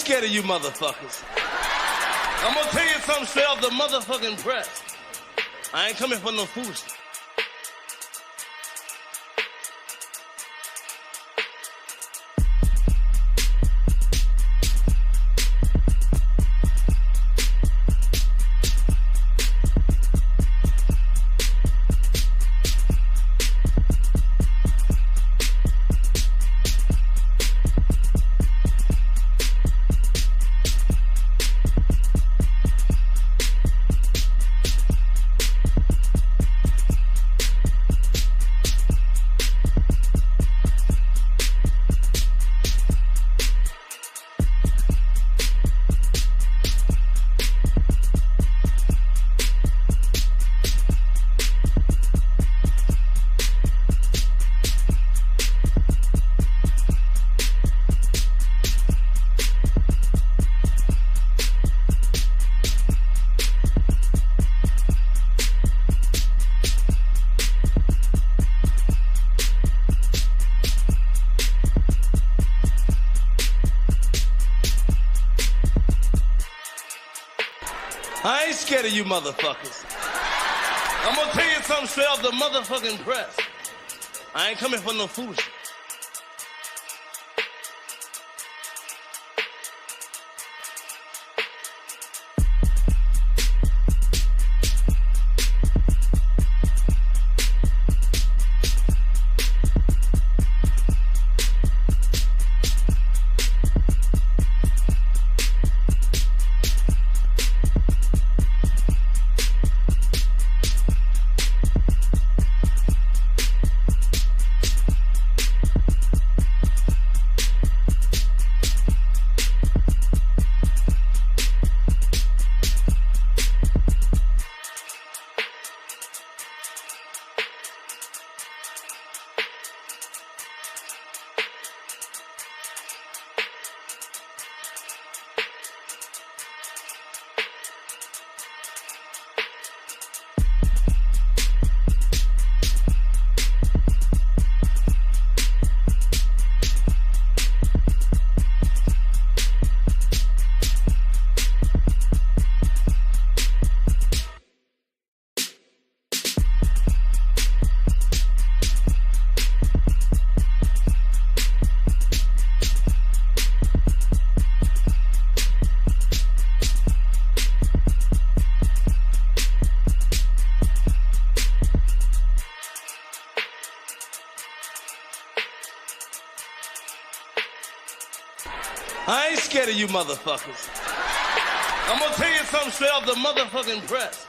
scared of you motherfuckers. I'm gonna tell you something straight off the motherfucking press. I ain't coming for no foolishness. I ain't scared of you motherfuckers. I'm gonna tell you something straight off the motherfucking press. I ain't coming for no foolishness. I ain't scared of you motherfuckers. I'm gonna tell you something straight off the motherfucking press.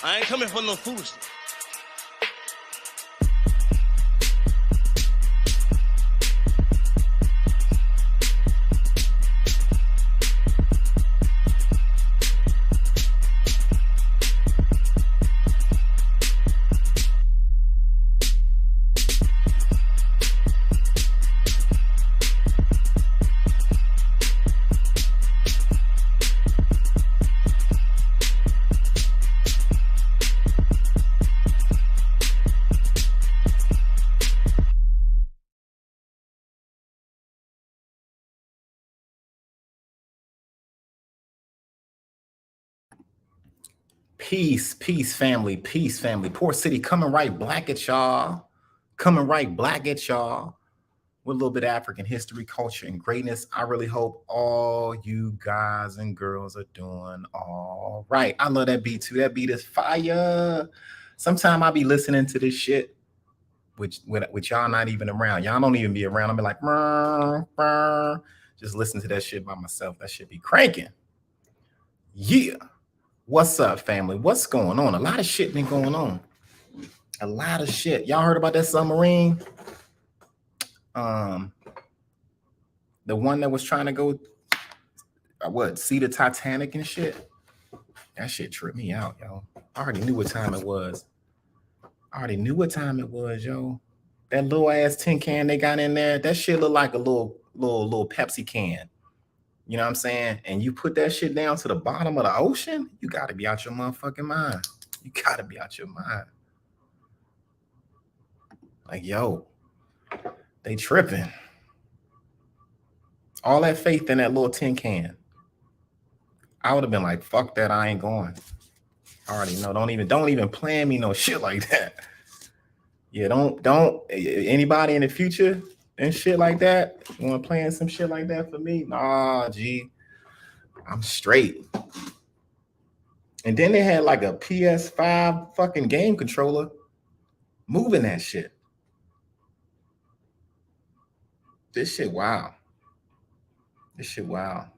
I ain't coming for no foolishness. Peace, family. Poor City coming right black at y'all. With a little bit of African history, culture, and greatness. I really hope all you guys and girls are doing all right. I love that beat too. That beat is fire. Sometime I be listening to this shit with y'all not even around. Y'all don't even be around. I'll be like, brr, brr. Just listen to that shit by myself. That shit be cranking. Yeah. What's up, family? What's going on? A lot of shit been going on. A lot of shit. Y'all heard about that submarine? The one that was trying to go, see the Titanic and shit? That shit tripped me out, yo. I already knew what time it was. Yo. That little ass tin can they got in there, that shit look like a little Pepsi can. You know what I'm saying? And you put that shit down to the bottom of the ocean, you got to be out your motherfucking mind. Like, yo, they tripping. All that faith in that little tin can. I would have been like, fuck that, I ain't going. I already know. Don't even plan me no shit like that. Yeah, don't anybody in the future and shit like that want to plan some shit like that for me? Nah, G, I'm straight. And then they had like a PS5 fucking game controller moving that shit. This shit wow. This shit wow.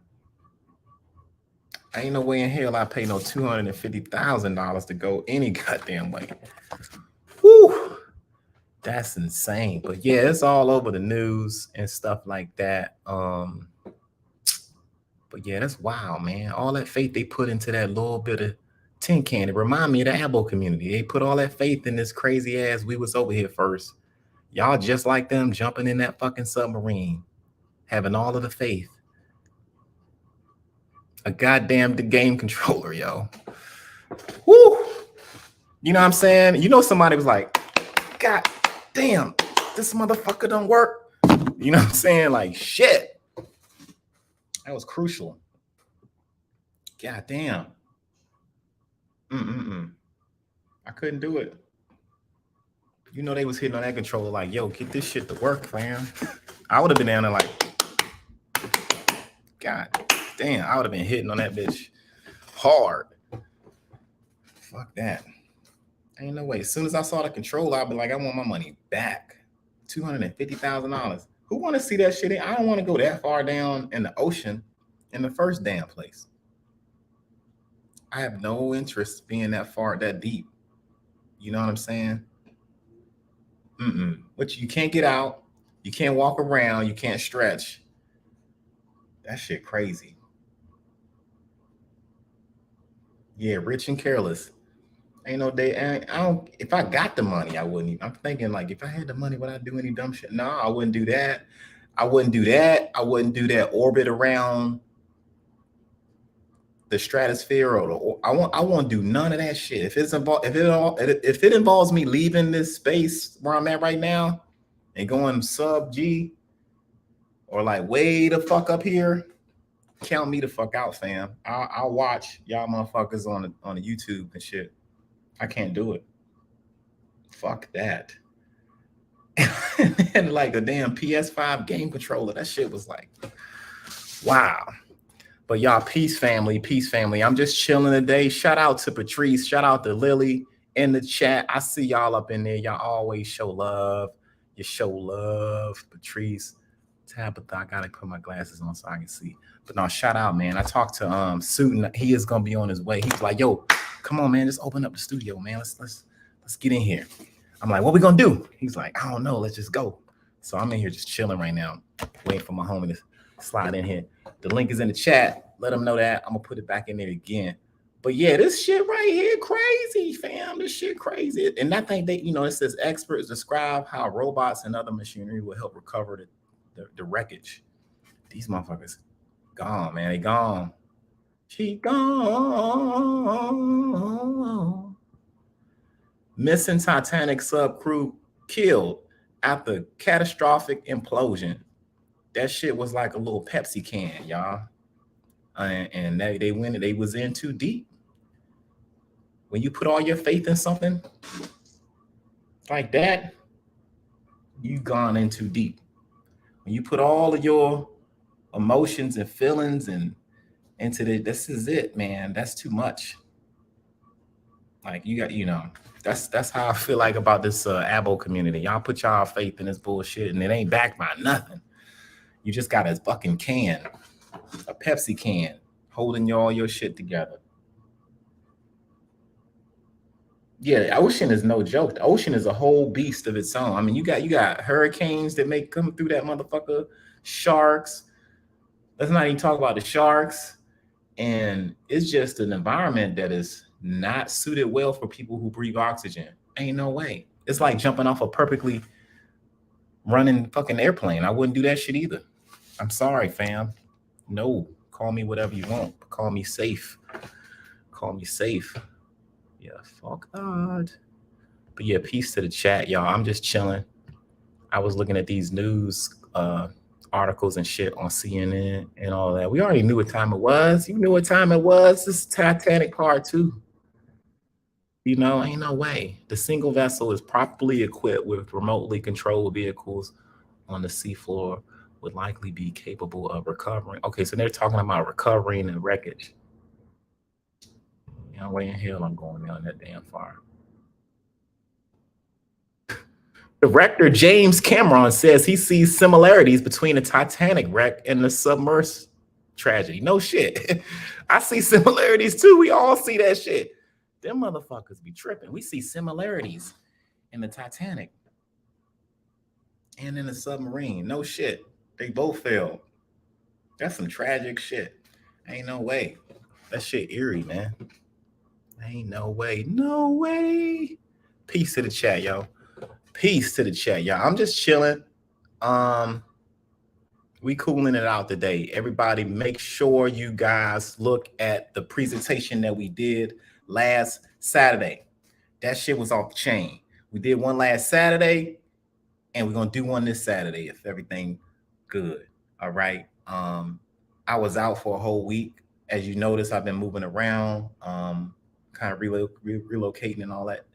Ain't no way in hell I pay no $250,000 to go any goddamn way. Whew. That's insane. But yeah, it's all over the news and stuff like that. But yeah, that's wild, man. All that faith they put into that little bit of tin can. It remind me of the ABO community. They put all that faith in this crazy ass. We was over here first. Y'all just like them jumping in that fucking submarine, having all of the faith. A goddamn game controller, yo. Woo! You know what I'm saying? You know somebody was like, God damn, this motherfucker don't work. You know what I'm saying? Like, shit. That was crucial. God damn. I couldn't do it. You know they was hitting on that controller like, yo, get this shit to work, fam. I would have been down there like, God damn, I would have been hitting on that bitch hard. Fuck that. Ain't no way. As soon as I saw the controller, I'd be like, I want my money back. $250,000. Who want to see that shit? I don't want to go that far down in the ocean in the first damn place. I have no interest being that far, that deep. You know what I'm saying? Which you can't get out. You can't walk around. You can't stretch. That shit crazy. Yeah, rich and careless. Ain't no day. I don't. If I got the money, I wouldn't. Even, I'm thinking like, if I had the money, would I do any dumb shit? No, I wouldn't do that. I wouldn't do that. I wouldn't do that orbit around the stratosphere or I won't do none of that shit. If it involves me leaving this space where I'm at right now and going sub G or like way the fuck up here, count me the fuck out, fam. I'll watch y'all motherfuckers on the YouTube and shit. I can't do it. Fuck that. And like a damn PS5 game controller. That shit was like, wow. But y'all, peace family. I'm just chilling today. Shout out to Patrice. Shout out to Lily in the chat. I see y'all up in there. Y'all always show love. You show love, Patrice. Tabitha, I gotta put my glasses on so I can see. But no, shout out, man. I talked to Suiton. He is gonna be on his way. He's like, yo, come on, man. Just open up the studio, man. Let's get in here. I'm like, what we gonna do? He's like, I don't know. Let's just go. So I'm in here just chilling right now, waiting for my homie to slide in here. The link is in the chat. Let them know that. I'm gonna put it back in there again. But yeah, this shit right here, crazy, fam. This shit crazy. And I think they, it says experts describe how robots and other machinery will help recover the wreckage. These motherfuckers gone, man. They gone. She gone. Missing Titanic sub crew killed after catastrophic implosion. That shit was like a little Pepsi can, y'all. And they went. They was in too deep. When you put all your faith in something like that, you gone in too deep. When you put all of your emotions and feelings and into this is it, man. That's too much. Like you got, that's how I feel like about this ABO community. Y'all put y'all faith in this bullshit, and it ain't backed by nothing. You just got a fucking can, a Pepsi can, holding all your shit together. Yeah, the ocean is no joke. The ocean is a whole beast of its own. I mean, you got hurricanes that may come through that motherfucker, sharks. Let's not even talk about the sharks. And it's just an environment that is not suited well for people who breathe oxygen. Ain't no way. It's like jumping off a perfectly running fucking airplane. I wouldn't do that shit either. I'm sorry, fam. No, call me whatever you want. Call me safe. Call me safe. Yeah, fuck God. But yeah, peace to the chat, y'all. I'm just chilling. I was looking at these news articles and shit on CNN and all that. We already knew what time it was. You knew what time it was. This is Titanic Part 2. You know, ain't no way. The single vessel is properly equipped with remotely controlled vehicles on the seafloor would likely be capable of recovering. Okay, so they're talking about recovering the wreckage. You know, way in hell I'm going down that damn far. Director James Cameron says he sees similarities between the Titanic wreck and the submerged tragedy. No shit. I see similarities too. We all see that shit. Them motherfuckers be tripping. We see similarities in the Titanic and in the submarine. No shit. They both failed. That's some tragic shit. Ain't no way. That shit eerie, man. Ain't no way. No way. Peace to the chat, yo. Peace to the chat, y'all. I'm just chilling. We cooling it out today. Everybody, make sure you guys look at the presentation that we did last Saturday. That shit was off the chain. We did one last Saturday, and we're gonna do one this Saturday if everything good. All right. I was out for a whole week. As you notice, I've been moving around, kind of relocating and all that.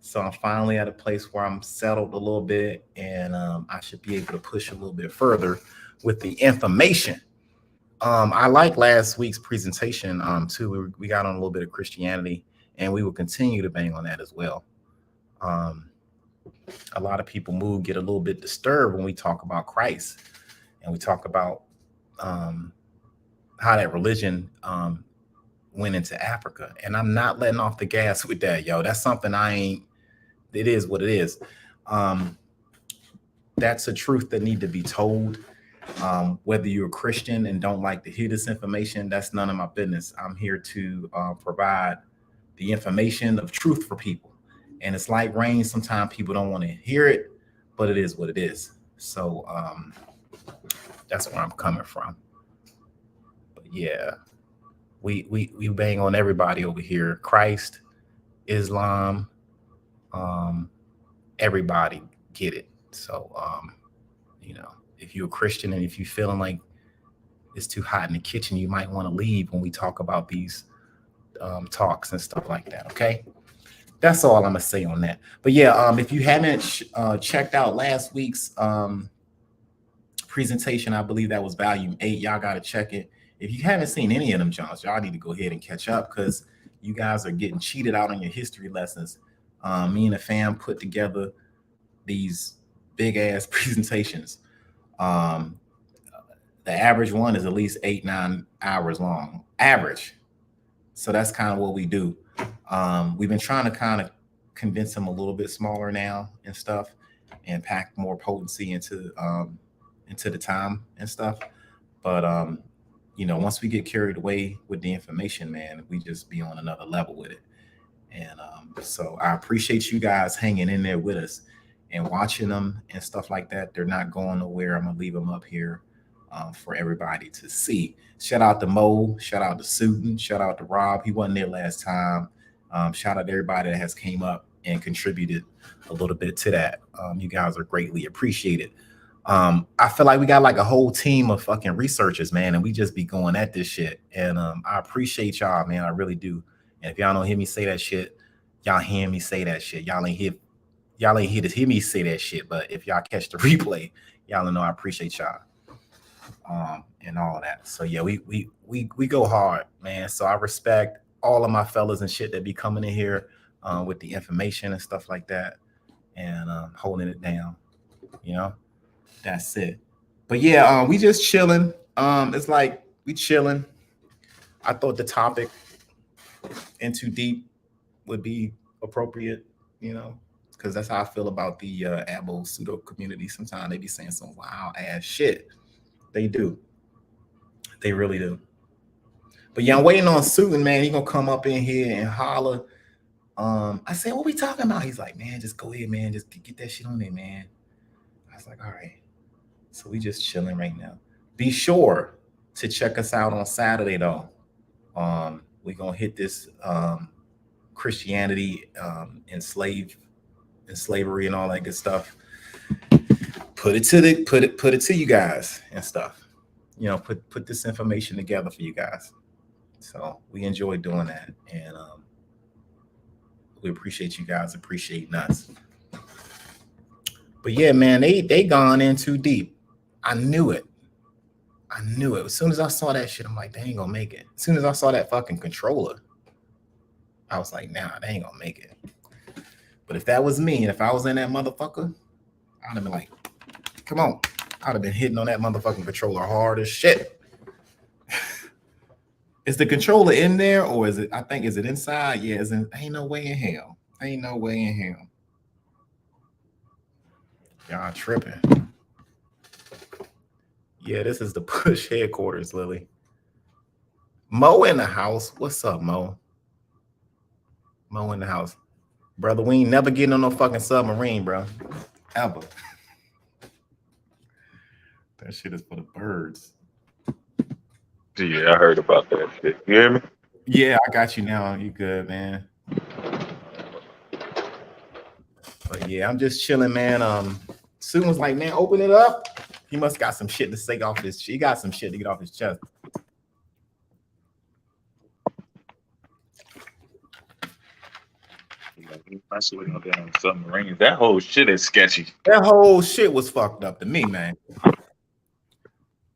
So I'm finally at a place where I'm settled a little bit, and I should be able to push a little bit further with the information. I like last week's presentation too. We got on a little bit of Christianity, and we will continue to bang on that as well. A lot of people get a little bit disturbed when we talk about Christ, and we talk about how that religion went into Africa. And I'm not letting off the gas with that, yo. That's something it is what it is. That's a truth that need to be told. Whether you're a Christian and don't like to hear this information, that's none of my business. I'm here to provide the information of truth for people. And it's like rain. Sometimes people don't want to hear it, but it is what it is. So that's where I'm coming from. But yeah, we bang on everybody over here. Christ, Islam, everybody get it. So you know, if you're a Christian and if you're feeling like it's too hot in the kitchen, you might want to leave when we talk about these talks and stuff like that. Okay, that's all I'm gonna say on that. But yeah, if you haven't checked out last week's presentation, I believe that was volume 8. Y'all gotta check it. If you haven't seen any of them, Johns, y'all need to go ahead and catch up because you guys are getting cheated out on your history lessons. Me and the fam put together these big ass presentations. The average one is at least 8-9 hours long, average. So that's kind of what we do. We've been trying to kind of condense them a little bit smaller now and stuff, and pack more potency into the time and stuff. But you know, once we get carried away with the information, man, we just be on another level with it. And so I appreciate you guys hanging in there with us and watching them and stuff like that. They're not going nowhere. I'm gonna leave them up here for everybody to see. Shout out to Mo, shout out to Susan, shout out to Rob. He wasn't there last time. Shout out to everybody that has came up and contributed a little bit to that. You guys are greatly appreciated. I feel like we got like a whole team of fucking researchers, man, and we just be going at this shit. And I appreciate y'all, man. I really do. And if y'all don't hear me say that shit, y'all hear me say that shit. Y'all ain't here to hear me say that shit. But if y'all catch the replay, y'all know I appreciate y'all. And all of that. So yeah, we go hard, man. So I respect all of my fellas and shit that be coming in here with the information and stuff like that, and holding it down. You know, that's it. But yeah, we just chilling. It's like we chilling. I thought the topic in too deep would be appropriate, you know, because that's how I feel about the ABO Pseudo community. Sometimes they be saying some wild ass shit. They do. They really do. But yeah, I'm waiting on Susan, man. He gonna come up in here and holler. I said, what we talking about? He's like, man, just go ahead, man. Just get that shit on there, man. I was like, all right. So we just chilling right now. Be sure to check us out on Saturday, though. We're gonna hit this Christianity and slavery and all that good stuff put it to you guys and stuff. You know, put this information together for you guys. So we enjoy doing that, and we appreciate you guys appreciating us. But yeah, man, they gone in too deep. I knew it. As soon as I saw that shit, I'm like, they ain't gonna make it. As soon as I saw that fucking controller, I was like, nah, they ain't gonna make it. But if that was me, and if I was in that motherfucker, I'd have been like, come on. I'd have been hitting on that motherfucking controller hard as shit. Is the controller in there, or is it? I think is it inside? Yeah, ain't no way in hell. Ain't no way in hell. Y'all tripping. Yeah, this is the Push headquarters, Lily. Mo in the house. What's up, Mo? Mo in the house. Brother, we ain't never getting on no fucking submarine, bro. Ever. That shit is for the birds. Yeah, I heard about that shit. You hear me? Yeah, I got you now. You good, man. But yeah, I'm just chilling, man. Sue was like, man, open it up. He must got some shit to say off his. He got some shit to get off his chest. Submarines. That whole shit is sketchy. That whole shit was fucked up to me, man.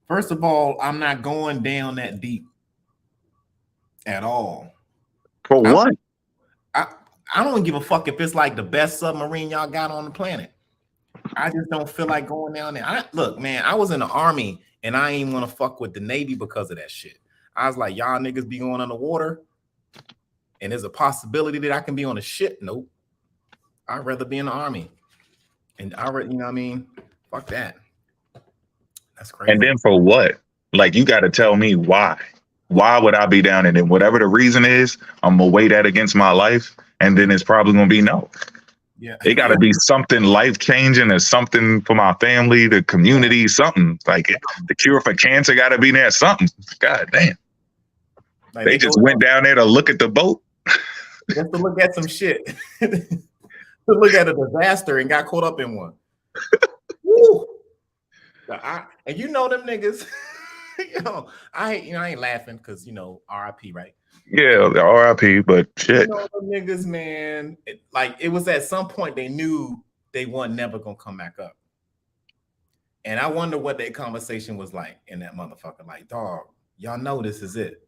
First of all, I'm not going down that deep at all. For what? I don't give a fuck if it's like the best submarine y'all got on the planet. I just don't feel like going down there. Look, man, I was in the Army and I ain't want to fuck with the Navy because of that shit. I was like, y'all niggas be going underwater and there's a possibility that I can be on a ship. Nope. I'd rather be in the Army. And you know what I mean? Fuck that. That's crazy. And then for what? Like, you got to tell me why. Why would I be down? And then whatever the reason is, I'm going to weigh that against my life. And then it's probably going to be no. Yeah. It got to be something life-changing or something for my family, the community, something. Like the cure for cancer got to be there, something. God damn. Like they just went down there to look at the boat. Just to look at some shit. To look at a disaster and got caught up in one. Woo. And you know them niggas. I ain't laughing because RIP, right? Yeah, the RIP, but shit. You know them niggas, man. It was at some point they knew they weren't never gonna come back up. And I wonder what that conversation was like in that motherfucker. Like, dog, y'all know this is it.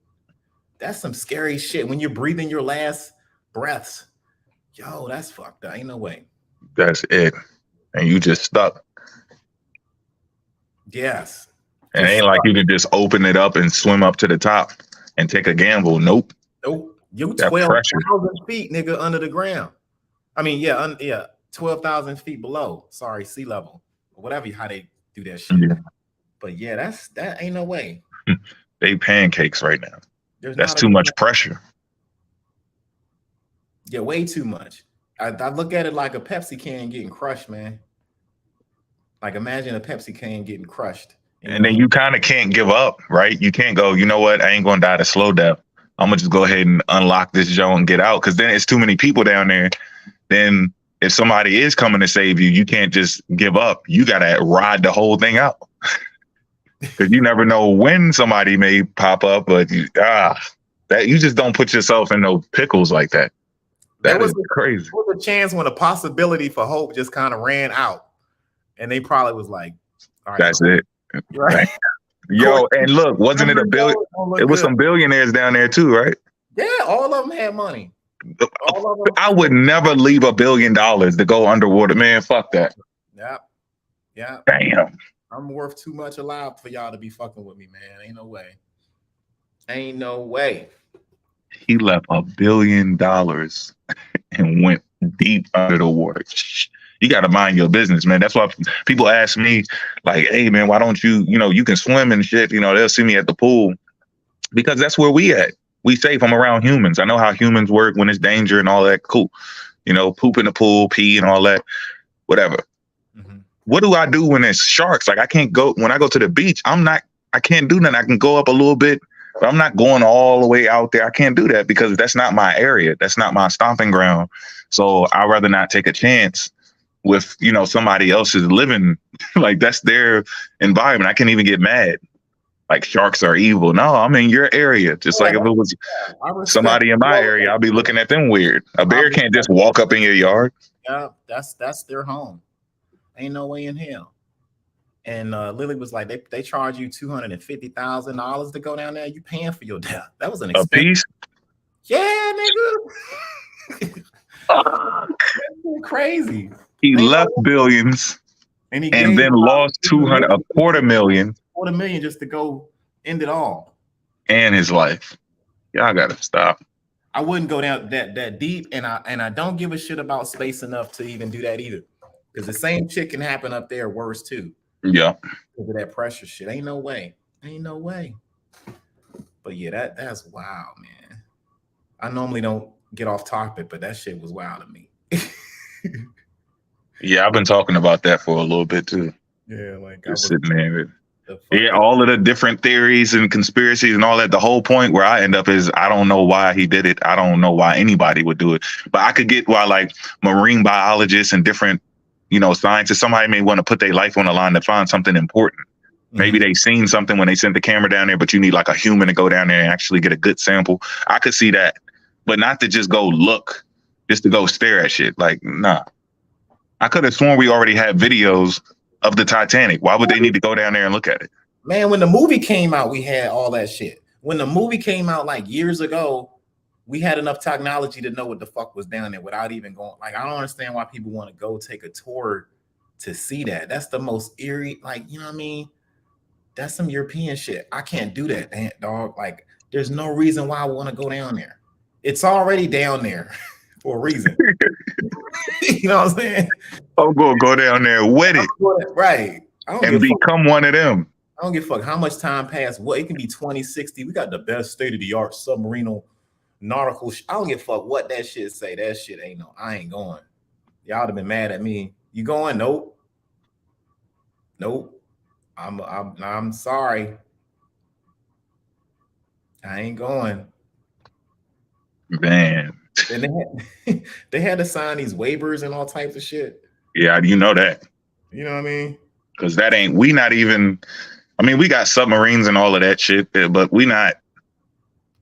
That's some scary shit. When you're breathing your last breaths, yo, that's fucked up. Ain't no way. That's it. And you just stuck. Yes. It ain't like you could just open it up and swim up to the top and take a gamble. Nope. You 12,000 feet, nigga, under the ground. I mean, 12,000 feet below. Sorry, sea level. Or whatever, how they do that shit. Yeah. But yeah, that ain't no way. They pancakes right now. That's too much pressure. Yeah, way too much. I look at it like a Pepsi can getting crushed, man. Like imagine a Pepsi can getting crushed. And then you kind of can't give up, right? You can't go, you know what? I ain't going to die to slow death. I'm going to just go ahead and unlock this joint and get out. Because then it's too many people down there. Then if somebody is coming to save you, you can't just give up. You got to ride the whole thing out. Because you never know when somebody may pop up. But you just don't put yourself in no pickles like that. That was crazy. There was a chance when a possibility for hope just kind of ran out. And they probably was like, all right. That's it. Right. Yo, and look, wasn't it a billion? It was some billionaires down there too, right? Yeah, all of them had money. All of them. I would never leave $1 billion to go underwater, man. Fuck that. Yeah. Damn. I'm worth too much alive for y'all to be fucking with me, man. Ain't no way. He left $1 billion and went deep under the water. You got to mind your business, man. That's why people ask me, like, hey, man, why don't you can swim and shit. They'll see me at the pool because that's where we at. We safe. I'm around humans. I know how humans work when it's danger and all that. Cool. Poop in the pool, pee and all that, whatever. Mm-hmm. What do I do when there's sharks? Like I can't go when I go to the beach. I can't do nothing. I can go up a little bit, but I'm not going all the way out there. I can't do that because that's not my area. That's not my stomping ground. So I'd rather not take a chance with, you know, somebody else's living. Like that's their environment. I can't even get mad. Like sharks are evil. No, I'm in your area. Just like if it was I respect somebody in my area, I'll be looking at them weird. A bear can't just walk up in your yard. Yeah, that's their home. Ain't no way in hell. And Lily was like, they charge you $250,000 to go down there. You paying for your death. That was an A piece. Yeah, nigga. Crazy. He left billions and then lost 200, a quarter million just to go end it all. And his life. Y'all gotta stop. I wouldn't go down that deep, and I don't give a shit about space enough to even do that either. Because the same shit can happen up there worse too. Yeah. Because of that pressure shit. Ain't no way. But yeah, that's wild, man. I normally don't get off topic, but that shit was wild to me. Yeah, I've been talking about that for a little bit too. Yeah, like just sitting there. Yeah, all of the different theories and conspiracies and all that. The whole point where I end up is I don't know why he did it. I don't know why anybody would do it. But I could get why like marine biologists and different, you know, scientists, somebody may want to put their life on the line to find something important. Mm-hmm. Maybe they seen something when they sent the camera down there, but you need like a human to go down there and actually get a good sample. I could see that, but not to just go look, just to go stare at shit. Like, nah. I could have sworn we already had videos of the Titanic. Why would they need to go down there and look at it? Man, when the movie came out, we had all that shit. When the movie came out like years ago, we had enough technology to know what the fuck was down there without even going. Like, I don't understand why people want to go take a tour to see that. That's the most eerie, like, you know what I mean? That's some European shit. I can't do that, dog. Like, there's no reason why I want to go down there. It's already down there for a reason. You know what I'm saying? I'm gonna go down there with it. Right. And become one of them. I don't give a fuck how much time passed. What it can be 2060. We got the best state-of-the-art submarine nautical. I don't give a fuck what that shit say. That shit ain't no. I ain't going. Y'all would have been mad at me. You going? Nope. I'm sorry. I ain't going. Man. And they had to sign these waivers and all types of shit. Yeah, you know that. You know what I mean? Because that ain't, we not even, I mean, we got submarines and all of that shit, but we not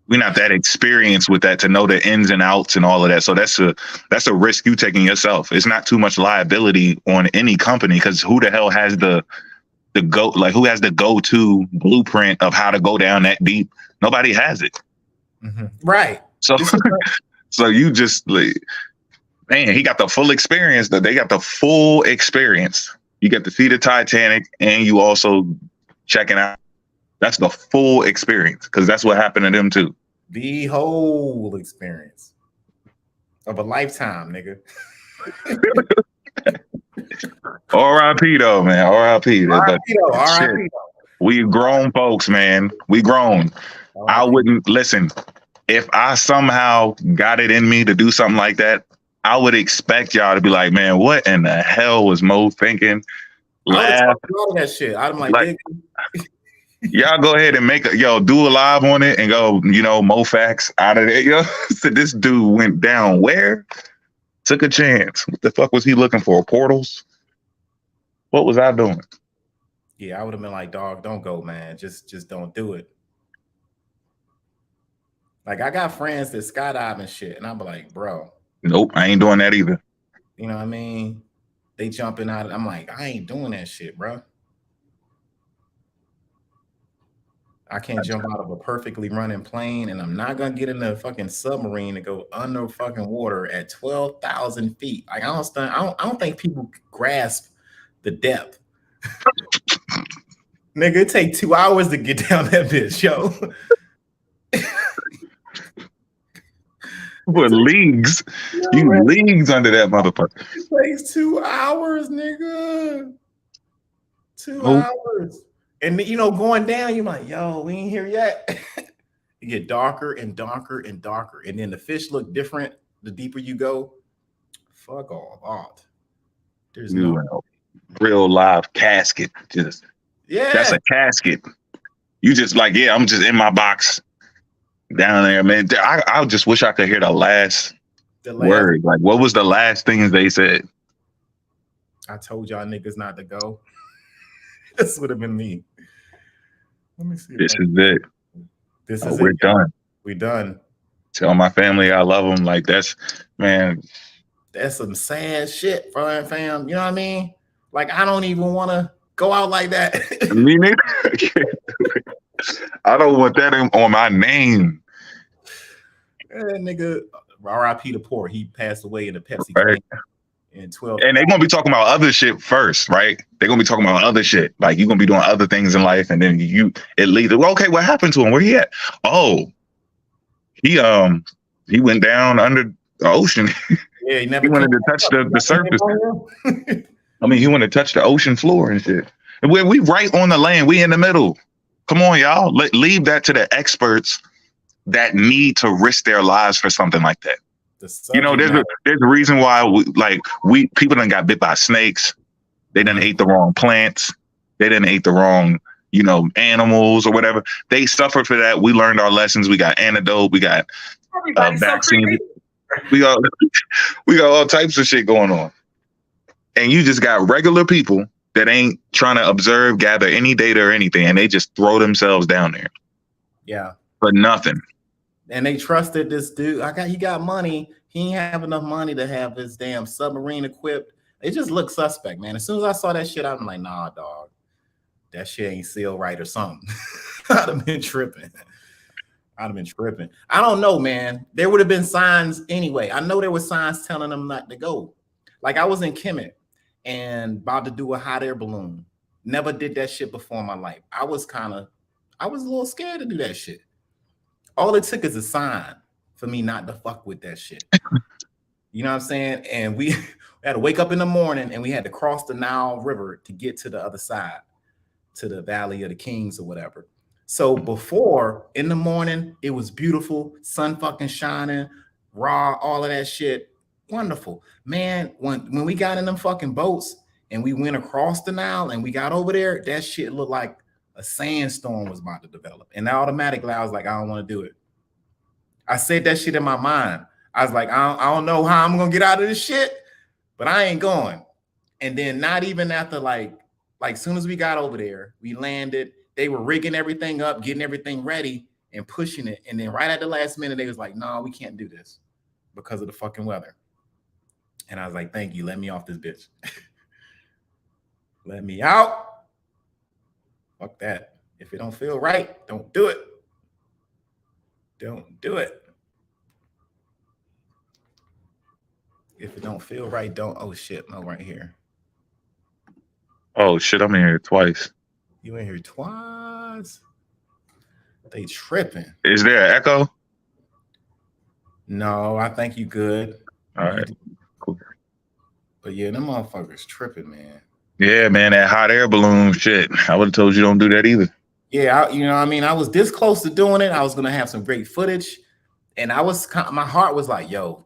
that experienced with that to know the ins and outs and all of that. So that's a risk you taking yourself. It's not too much liability on any company because who the hell has who has the go-to blueprint of how to go down that deep? Nobody has it. Mm-hmm. Right. So you just like, man, he got the full experience. They got the full experience. You get to see the Titanic and you also checking out. That's the full experience because that's what happened to them too. The whole experience of a lifetime, nigga. R.I.P. though, man. R.I.P. R.I.P. We grown folks, man. We grown. I wouldn't listen. If I somehow got it in me to do something like that, I would expect y'all to be like, man, what in the hell was Mo thinking? Laugh. That shit. I'm like y'all go ahead and do a live on it and go, Mo facts out of there. Yo, so this dude went down where? Took a chance. What the fuck was he looking for? Portals? What was I doing? Yeah, I would have been like, dog, don't go, man. Just don't do it. Like, I got friends that skydive and shit, and I'm like, bro. Nope, I ain't doing that either. You know what I mean? They jumping out. I'm like, I ain't doing that shit, bro. I can't jump out of a perfectly running plane, and I'm not gonna get in a fucking submarine to go under fucking water at 12,000 feet. Like, I don't think people grasp the depth. Nigga, it take 2 hours to get down that bitch, yo. For leagues, leagues under that motherfucker. It takes 2 hours, nigga. 2 hours. And going down, you're like, yo, we ain't here yet. You get darker and darker and darker. And then the fish look different the deeper you go. Fuck all that. There's no real live casket. That's a casket. You just like, I'm just in my box down there, man. I just wish I could hear the last word. Like, what was the last things they said? I told y'all niggas not to go. This would have been me. Let me see. This is it. This is We're it. done. We done. Tell my family I love them. Like that's, man. That's some sad shit, fam. You know what I mean? Like I don't even want to go out like that. Me neither. I don't want that on my name. Nigga, R.I.P. to Poor. He passed away in a Pepsi Right. can in 12. And they're gonna be talking about other shit first, right? They're gonna be talking about other shit. Like you're gonna be doing other things in life, and then it leads. Well, okay, what happened to him? Where he at? Oh, he went down under the ocean. Yeah, he never He wanted to touch the surface. I mean, he wanted to touch the ocean floor and shit. And we right on the land. We in the middle. Come on, y'all. Leave that to the experts that need to risk their lives for something like that. You know, there's a reason why people done got bit by snakes. They done ate the wrong plants. They done ate the wrong, animals or whatever. They suffered for that. We learned our lessons. We got antidote. We got vaccines. We got all types of shit going on. And you just got regular people that ain't trying to observe, gather any data or anything, and they just throw themselves down there. Yeah. For nothing. And they trusted this dude. He got money. He ain't have enough money to have his damn submarine equipped. It just looked suspect, man. As soon as I saw that shit, I'm like, nah, dog. That shit ain't sealed right or something. I'd have been tripping. I don't know, man. There would have been signs anyway. I know there were signs telling them not to go. Like I was in Kemet and about to do a hot air balloon. Never did that shit before in my life. I was a little scared to do that shit. All it took is a sign for me not to fuck with that shit. You know what I'm saying? And we had to wake up in the morning and we had to cross the Nile River to get to the other side, to the Valley of the Kings or whatever. So before, in the morning, it was beautiful, sun fucking shining, raw, all of that shit. Wonderful. Man, when we got in them fucking boats and we went across the Nile and we got over there, that shit looked like a sandstorm was about to develop. And automatically I was like, I don't want to do it. I said that shit in my mind. I was like, I don't know how I'm going to get out of this shit, but I ain't going. And then not even after like soon as we got over there, we landed, they were rigging everything up, getting everything ready and pushing it. And then right at the last minute, they was like, no, we can't do this because of the fucking weather. And I was like, thank you. Let me off this bitch. Let me out. Fuck that. If it don't feel right, don't do it. Don't do it. If it don't feel right, don't. Oh shit, no, right here. Oh shit, I'm in here twice. You in here twice? They tripping. Is there an echo? No, I think you good. All right, cool. But yeah, them motherfuckers tripping, man. Yeah, man, that hot air balloon shit. I would have told you don't do that either. Yeah, I was this close to doing it. I was gonna have some great footage, and my heart was like, "Yo,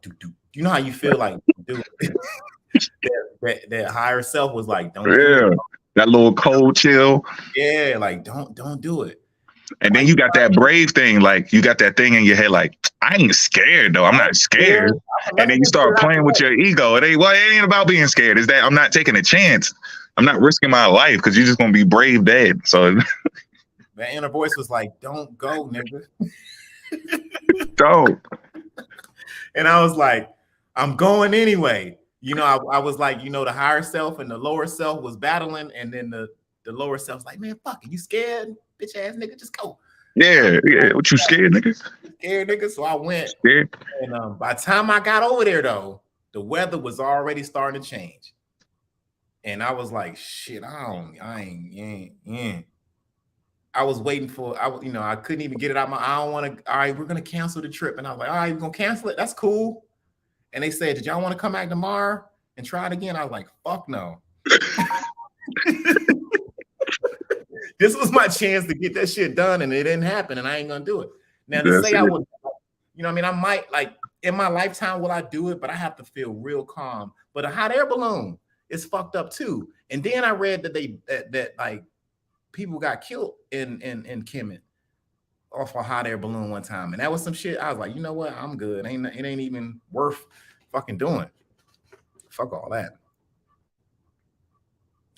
you know how you feel like do it." that higher self was like, "Don't." Yeah, that little cold chill. Yeah, like don't do it. And then you got that brave thing, like you got that thing in your head, like I ain't scared though. I'm not scared. And then you start playing with your ego. It ain't about being scared. It's that I'm not taking a chance. I'm not risking my life because you're just gonna be brave dead. So that inner voice was like, "Don't go, nigga." Don't. And I was like, "I'm going anyway." I was like, the higher self and the lower self was battling, and then the lower self's like, "Man, fuck it, you scared, bitch ass nigga, just go." Yeah. What you scared, nigga? Scared, nigga. So I went. Scared. And by the time I got over there, though, the weather was already starting to change, and I was like, "Shit, I ain't." I was waiting for, I couldn't even get it out I don't want to. All right, we're gonna cancel the trip, and I was like, "All right, we're gonna cancel it. That's cool." And they said, "Did y'all want to come back tomorrow and try it again?" I was like, "Fuck no." This was my chance to get that shit done, and it didn't happen, and I ain't gonna do it. Now to say I would, I might, like, in my lifetime will I do it, but I have to feel real calm. But a hot air balloon is fucked up too. And then I read that like people got killed in Kemet off a hot air balloon one time, and that was some shit. I was like, you know what? I'm good. It ain't even worth fucking doing. Fuck all that.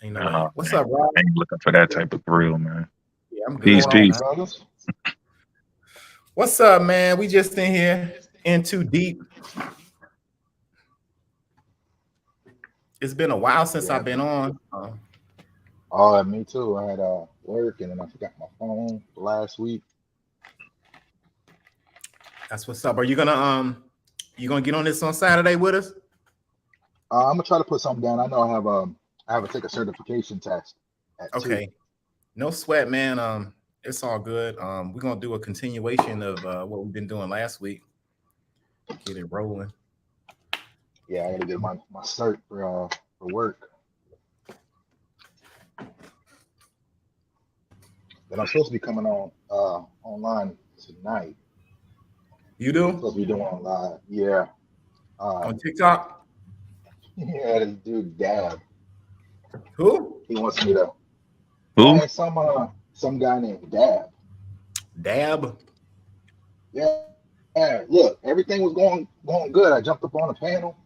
Ain't no way. What's up, Rob? I ain't looking for that type of thrill, man. Yeah, I'm good. Peace, peace. What's up, man? We just in here in too deep. It's been a while since I've been on. Oh, me too. I had work and then I forgot my phone last week. That's what's up. Are you gonna get on this on Saturday with us? I'm gonna try to put something down. I know I have to take a certification test. Okay. 2. No sweat, man. It's all good. We're gonna do a continuation of what we've been doing last week. Get it rolling. Yeah, I gotta get my cert for work. But I'm supposed to be coming on online tonight. You do? I'm supposed to be doing online. Yeah. On TikTok? Yeah, this dude Dab. Who? He wants me to. Who? Some guy named Dab. Dab? Yeah. Look, everything was going good. I jumped up on a panel,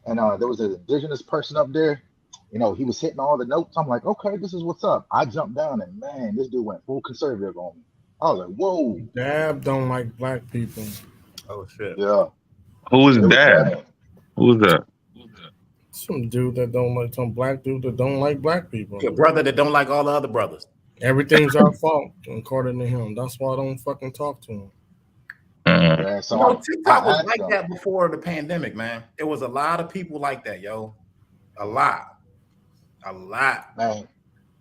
and there was an indigenous person up there. You know, he was hitting all the notes. I'm like, okay, this is what's up. I jumped down, and man, this dude went full conservative on me. I was like, whoa. Dab don't like black people. Oh shit. Yeah. Who was that? Who was that? Some dude that don't like some black dude that don't like black people. Your brother that don't like all the other brothers. Everything's our fault, according to him. That's why I don't fucking talk to him. Yeah, so TikTok was like that before the pandemic, man. It was a lot of people like that, yo. A lot. Man.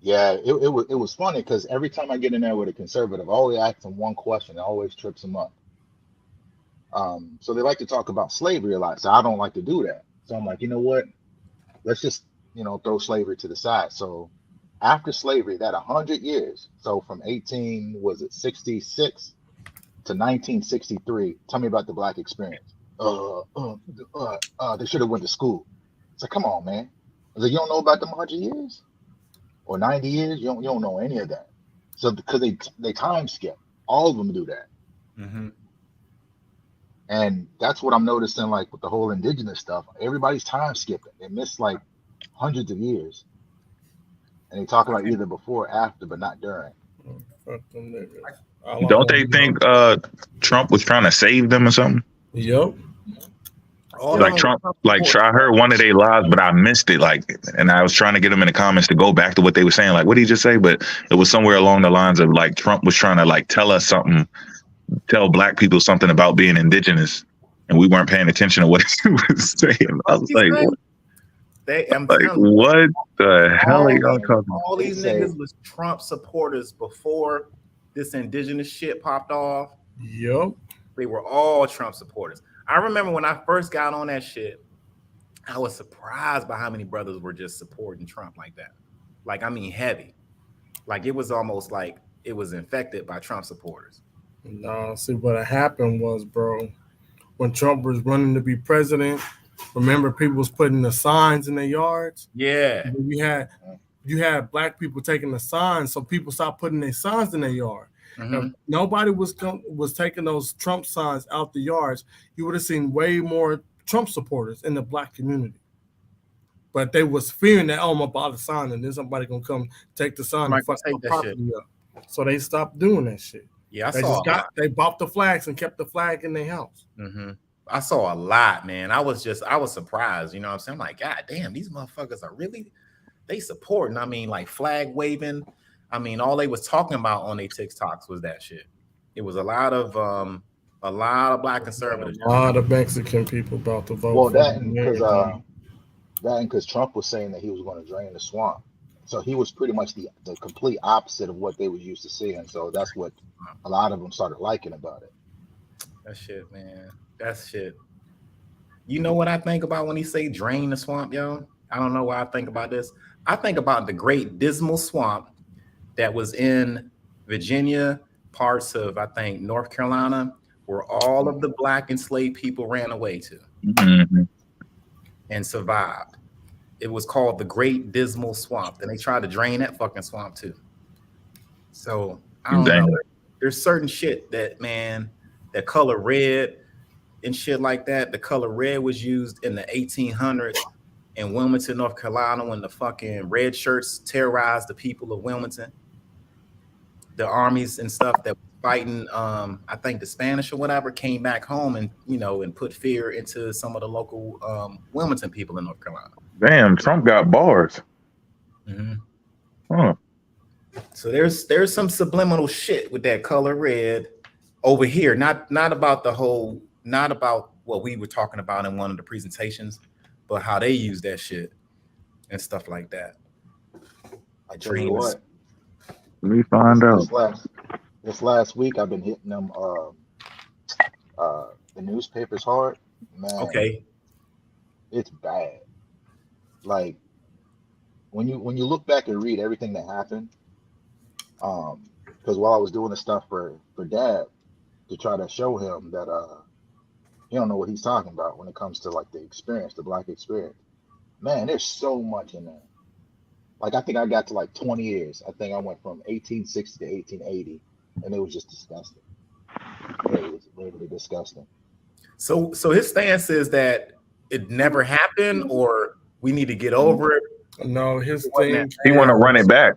Yeah, it was funny because every time I get in there with a conservative, I always ask them one question. It always trips them up. So they like to talk about slavery a lot. So I don't like to do that. So I'm like, you know what? Let's just, throw slavery to the side. So after slavery, that 100 years. So from 66 to 1963. Tell me about the black experience. They should have went to school. It's like, come on, man. I was like, you don't know about them 100 years or 90 years? You don't know any of that. So because they time skip, all of them do that. Mm-hmm. And that's what I'm noticing, like with the whole indigenous stuff. Everybody's time skipping. They miss like hundreds of years, and they talk about either before or after, but not during. Don't they think Trump was trying to save them or something? Yep. Like Trump, I heard one of their lives, but I missed it. And I was trying to get them in the comments to go back to what they were saying. Like, what did he just say? But it was somewhere along the lines of like Trump was trying to like tell us something, tell black people something about being indigenous, and we weren't paying attention to what he was saying. I was like, what? What the hell are y'all talking about? All these niggas was Trump supporters before this indigenous shit popped off. Yep. They were all Trump supporters. I remember when I first got on that shit, I was surprised by how many brothers were just supporting Trump like that. Like, I mean, heavy. Like, it was almost like it was infected by Trump supporters. No, see, what happened was, bro, when Trump was running to be president, remember people was putting the signs in their yards? Yeah. You had black people taking the signs, so people stopped putting their signs in their yard. Mm-hmm. If nobody was taking those Trump signs out the yards, you would have seen way more Trump supporters in the black community. But they was fearing that, I'm about the sign, and then somebody gonna come take the sign and fuck the property up. So they stopped doing that shit. Yeah, they bought the flags and kept the flag in their house. Mm-hmm. I saw a lot, man. I was surprised. You know what I'm saying? I'm like, God damn, these motherfuckers are really, they supporting. I mean, like flag waving. I mean, all they was talking about on their TikToks was that shit. It was a lot of black conservatives. A lot of Mexican people about to vote. Well, because Trump was saying that he was going to drain the swamp. So he was pretty much the complete opposite of what they was used to seeing. So that's what a lot of them started liking about it. That shit, man. That shit. You know what I think about when he say drain the swamp, yo? I don't know why I think about this. I think about the Great Dismal Swamp that was in Virginia, parts of, I think, North Carolina, where all of the black enslaved people ran away to and survived. It was called the Great Dismal Swamp. And they tried to drain that fucking swamp too. So I don't know. There's certain shit that, man, that color red and shit like that. The color red was used in the 1800s in Wilmington, North Carolina, when the fucking red shirts terrorized the people of Wilmington, the armies and stuff that was fighting, I think the Spanish or whatever, came back home and, you know, and put fear into some of the local Wilmington people in North Carolina. Damn, Trump got bars. Mm-hmm. Huh. So there's some subliminal shit with that color red over here. Not about what we were talking about in one of the presentations, but how they use that shit and stuff like that. I tell you what, Let me find out. This last week I've been hitting them the newspapers hard. Man, Okay. it's bad. Like when you look back and read everything that happened, because while I was doing the stuff for Dad to try to show him that he don't know what he's talking about when it comes to like the experience, the Black experience. Man, there's so much in there. Like I think I got to like 20 years. I think I went from 1860 to 1880, and it was just disgusting. It was really disgusting. So his stance is that it never happened, or we need to get over it. No, his thing. He want to run it back.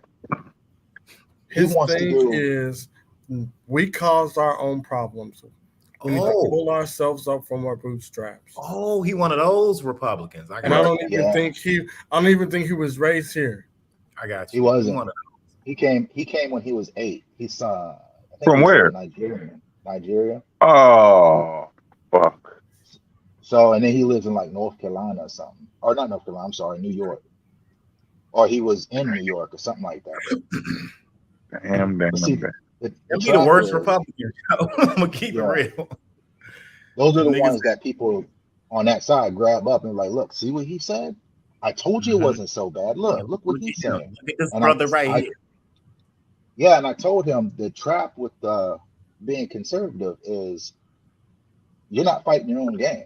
His thing is we caused our own problems. We need to pull ourselves up from our bootstraps. Oh, he one of those Republicans. I don't even think he was raised here. I got He you. wasn't. He came when he was 8. He's from where? Nigeria. Oh, fuck. So and then he lives in like North Carolina or something, or not North Carolina. I'm sorry, New York. Or he was in New York or something like that. Damn. Be the worst Republican. I'm gonna keep it real. Those are the ones that people on that side grab up and like, look, see what he said? I told you it wasn't so bad. Look what he said. Look at this brother right here. Yeah, and I told him the trap with being conservative is you're not fighting your own game.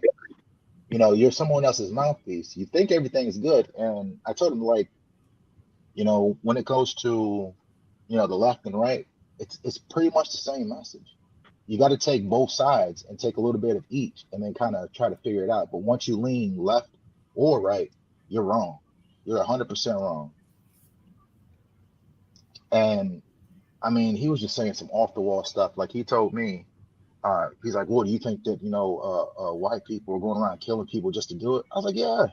You know, you're someone else's mouthpiece. You think everything is good. And I told him, like, you know, when it goes to, you know, the left and right, it's pretty much the same message. You got to take both sides and take a little bit of each and then kind of try to figure it out. But once you lean left or right, you're wrong. You're 100% wrong. And I mean, he was just saying some off the wall stuff. Like he told me, he's like, well, do you think that, you know, white people are going around killing people just to do it? I was like, yeah,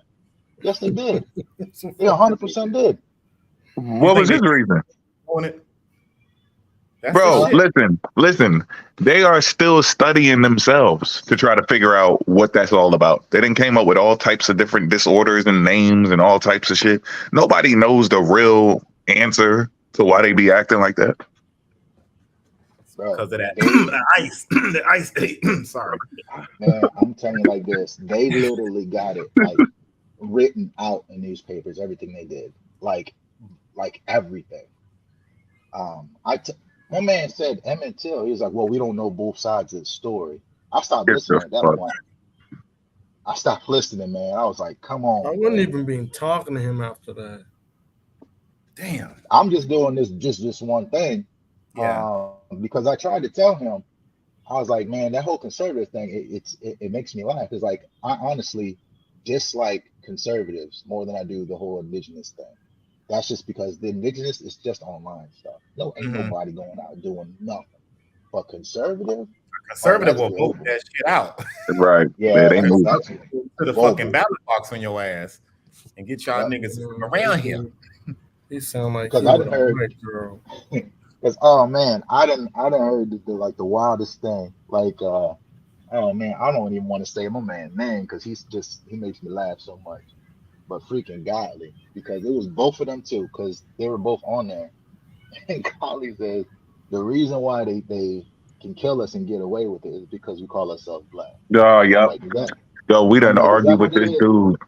yes, they did. They 100% did. What was his reason? That's Bro, listen. They are still studying themselves to try to figure out what that's all about. They done came up with all types of different disorders and names and all types of shit. Nobody knows the real answer to why they be acting like that. Because of that the ice. Sorry. Man, I'm telling you like this. They literally got it like written out in newspapers, everything they did. Like everything. One man said Emmett Till. He was like, "Well, we don't know both sides of the story." I stopped listening at that point. I stopped listening, man. I was like, "Come on." I wouldn't even be talking to him after that. Damn. I'm just doing this one thing. Yeah. Because I tried to tell him, I was like, man, that whole conservative thing, it makes me laugh. It's like I honestly dislike conservatives more than I do the whole indigenous thing. That's just because the indigenous is just online stuff. No, ain't nobody going out doing nothing. But conservative will vote that shit out. Right. Yeah, they move to the fucking ballot box on your ass and get y'all niggas from around here. He sound like because I done heard girl. Because oh man, I done heard the wildest thing. Like oh man, I don't even want to say my man because he makes me laugh so much. But freaking godly, because it was both of them too, because they were both on there. And Godly says the reason why they can kill us and get away with it is because we call ourselves black. Oh, yeah. Like, yo, we done argued with this dude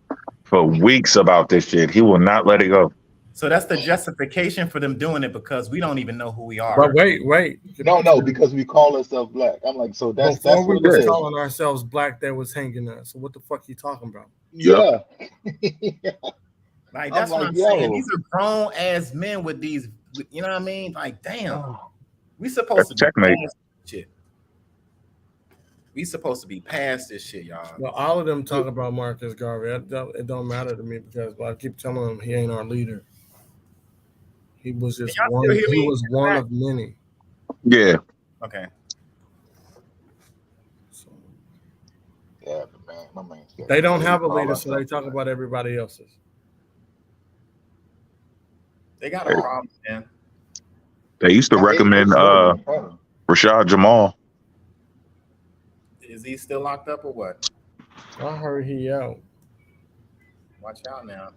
for weeks about this shit. He will not let it go. So that's the justification for them doing it because we don't even know who we are. But wait. No, because we call ourselves black. I'm like, so that's before we what was it is. calling ourselves black that was hanging us. So what the fuck you talking about? Yeah. Like that's what I'm saying. These are grown ass men with these, you know what I mean? Like, damn, we supposed to checkmate. Shit. We supposed to be past this shit, y'all. Well, all of them talk about Marcus Garvey. It don't matter to me because I keep telling them he ain't our leader. He was just y'all one. still hear He me? was one of many. Yeah. Okay. So, Yeah, but man, my man's got they don't crazy have a for all leader, that so they stuff, talk about everybody else's. They got a problem, man. They used to Now, recommend it's funny. Rashad Jamal. Is he still locked up or what? I heard he out. Watch out now.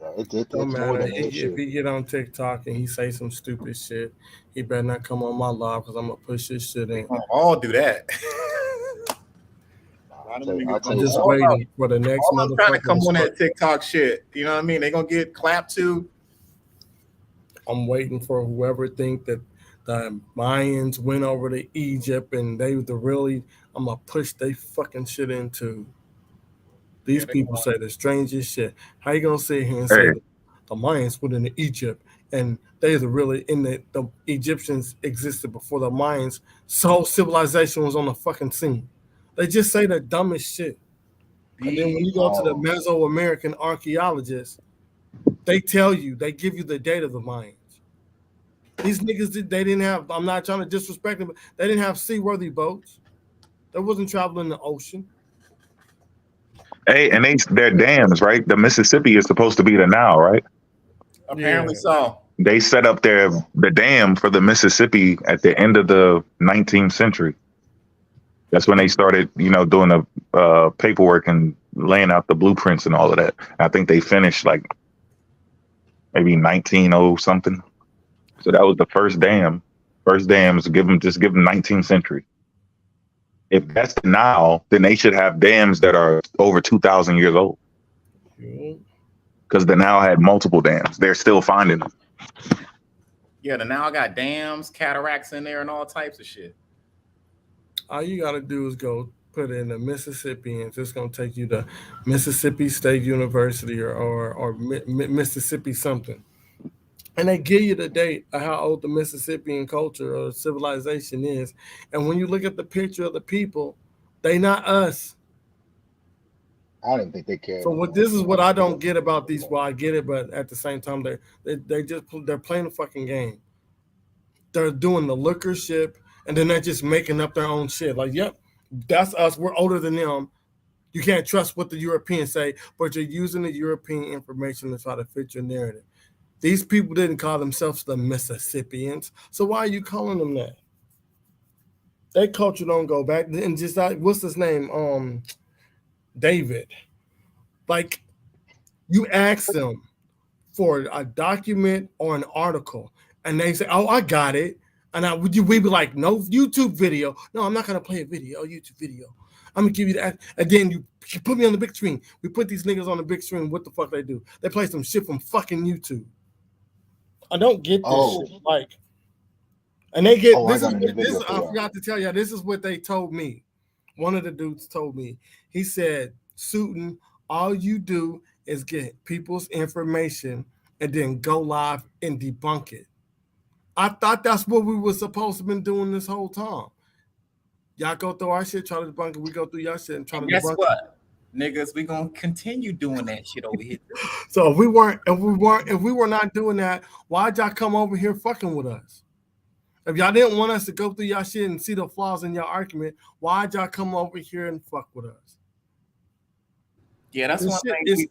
Yeah, Don't it's more matter than an if issue. he get on TikTok and he say some stupid shit. He better not come on my live because I'm gonna push his shit in. We'll all do that. I'm just waiting for the next all I'm trying to come on motherfucker. that TikTok shit. You know what I mean? They gonna get clapped too. I'm waiting for whoever think that the Mayans went over to Egypt and they were really. I'm gonna push they fucking shit into. These people say the strangest shit. How you gonna sit here and say Hey. the Mayans went into Egypt and they are really in the Egyptians existed before the Mayans? So whole civilization was on the fucking scene. They just say the dumbest shit. And then when you go to the Mesoamerican archaeologists, they tell you, they give you the date of the Mayans. These niggas, they didn't have, I'm not trying to disrespect them, but they didn't have seaworthy boats. They wasn't traveling the ocean. Hey, and they're dams, right? The Mississippi is supposed to be the Nile, right? Apparently so. They set up the dam for the Mississippi at the end of the 19th century. That's when they started, doing the paperwork and laying out the blueprints and all of that. I think they finished like maybe 1900 something. So that was the first dam. First dams, give them 19th century. If that's the Nile, then they should have dams that are over 2,000 years old. Because the Nile had multiple dams. They're still finding them. Yeah, the Nile got dams, cataracts in there, and all types of shit. All you gotta do is go put in the Mississippi, and it's just gonna take you to Mississippi State University or Mississippi something, and they give you the date of how old the Mississippian culture or civilization is. And when you look at the picture of the people, they not us. I don't even think they care. So this is what I don't get about these. Well, I get it, but at the same time, they're playing a fucking game. They're doing the looker ship, and then they're just making up their own shit. Like, yep, that's us. We're older than them. You can't trust what the Europeans say, but you're using the European information to try to fit your narrative. These people didn't call themselves the Mississippians, so why are you calling them that? That culture don't go back. And just like, what's his name? David. Like, you ask them for a document or an article, and they say, "Oh, I got it," and we be like, "No YouTube video. No, I'm not gonna play a video, YouTube video. I'm gonna give you that." And then you put me on the big screen. We put these niggas on the big screen. What the fuck they do? They play some shit from fucking YouTube. I don't get this shit. Like, and they get this is I forgot to tell you. This is what they told me. One of the dudes told me. He said, "Suitin, all you do is get people's information and then go live and debunk it." I thought that's what we were supposed to have been doing this whole time. Y'all go through our shit, try to debunk it. We go through your shit and try to debunk it. Guess what? Niggas, we gonna continue doing that shit over here. So if we were not doing that, why'd y'all come over here fucking with us? If y'all didn't want us to go through y'all shit and see the flaws in your argument, why'd y'all come over here and fuck with us? Yeah, that's one thing.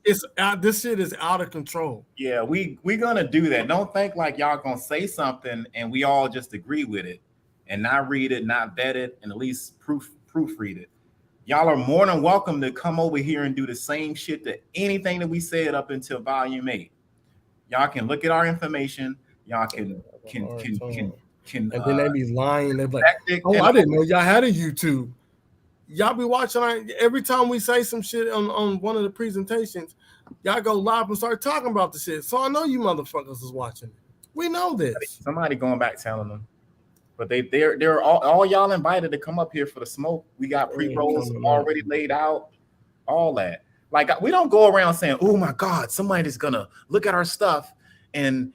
This shit is out of control. Yeah, we gonna do that. Don't think like y'all gonna say something and we all just agree with it and not read it, not vet it, and at least proofread it. Y'all are more than welcome to come over here and do the same shit to anything that we said up until volume 8. Y'all can look at our information. Y'all can and then they be lying. They be like, "Oh, I didn't know y'all had a YouTube." Y'all be watching every time we say some shit on one of the presentations. Y'all go live and start talking about the shit. So I know you motherfuckers is watching it. We know this. Somebody going back telling them, but they're all y'all invited to come up here for the smoke. We got pre-rolls already laid out, all that. Like, we don't go around saying, "Oh my God, somebody's gonna look at our stuff and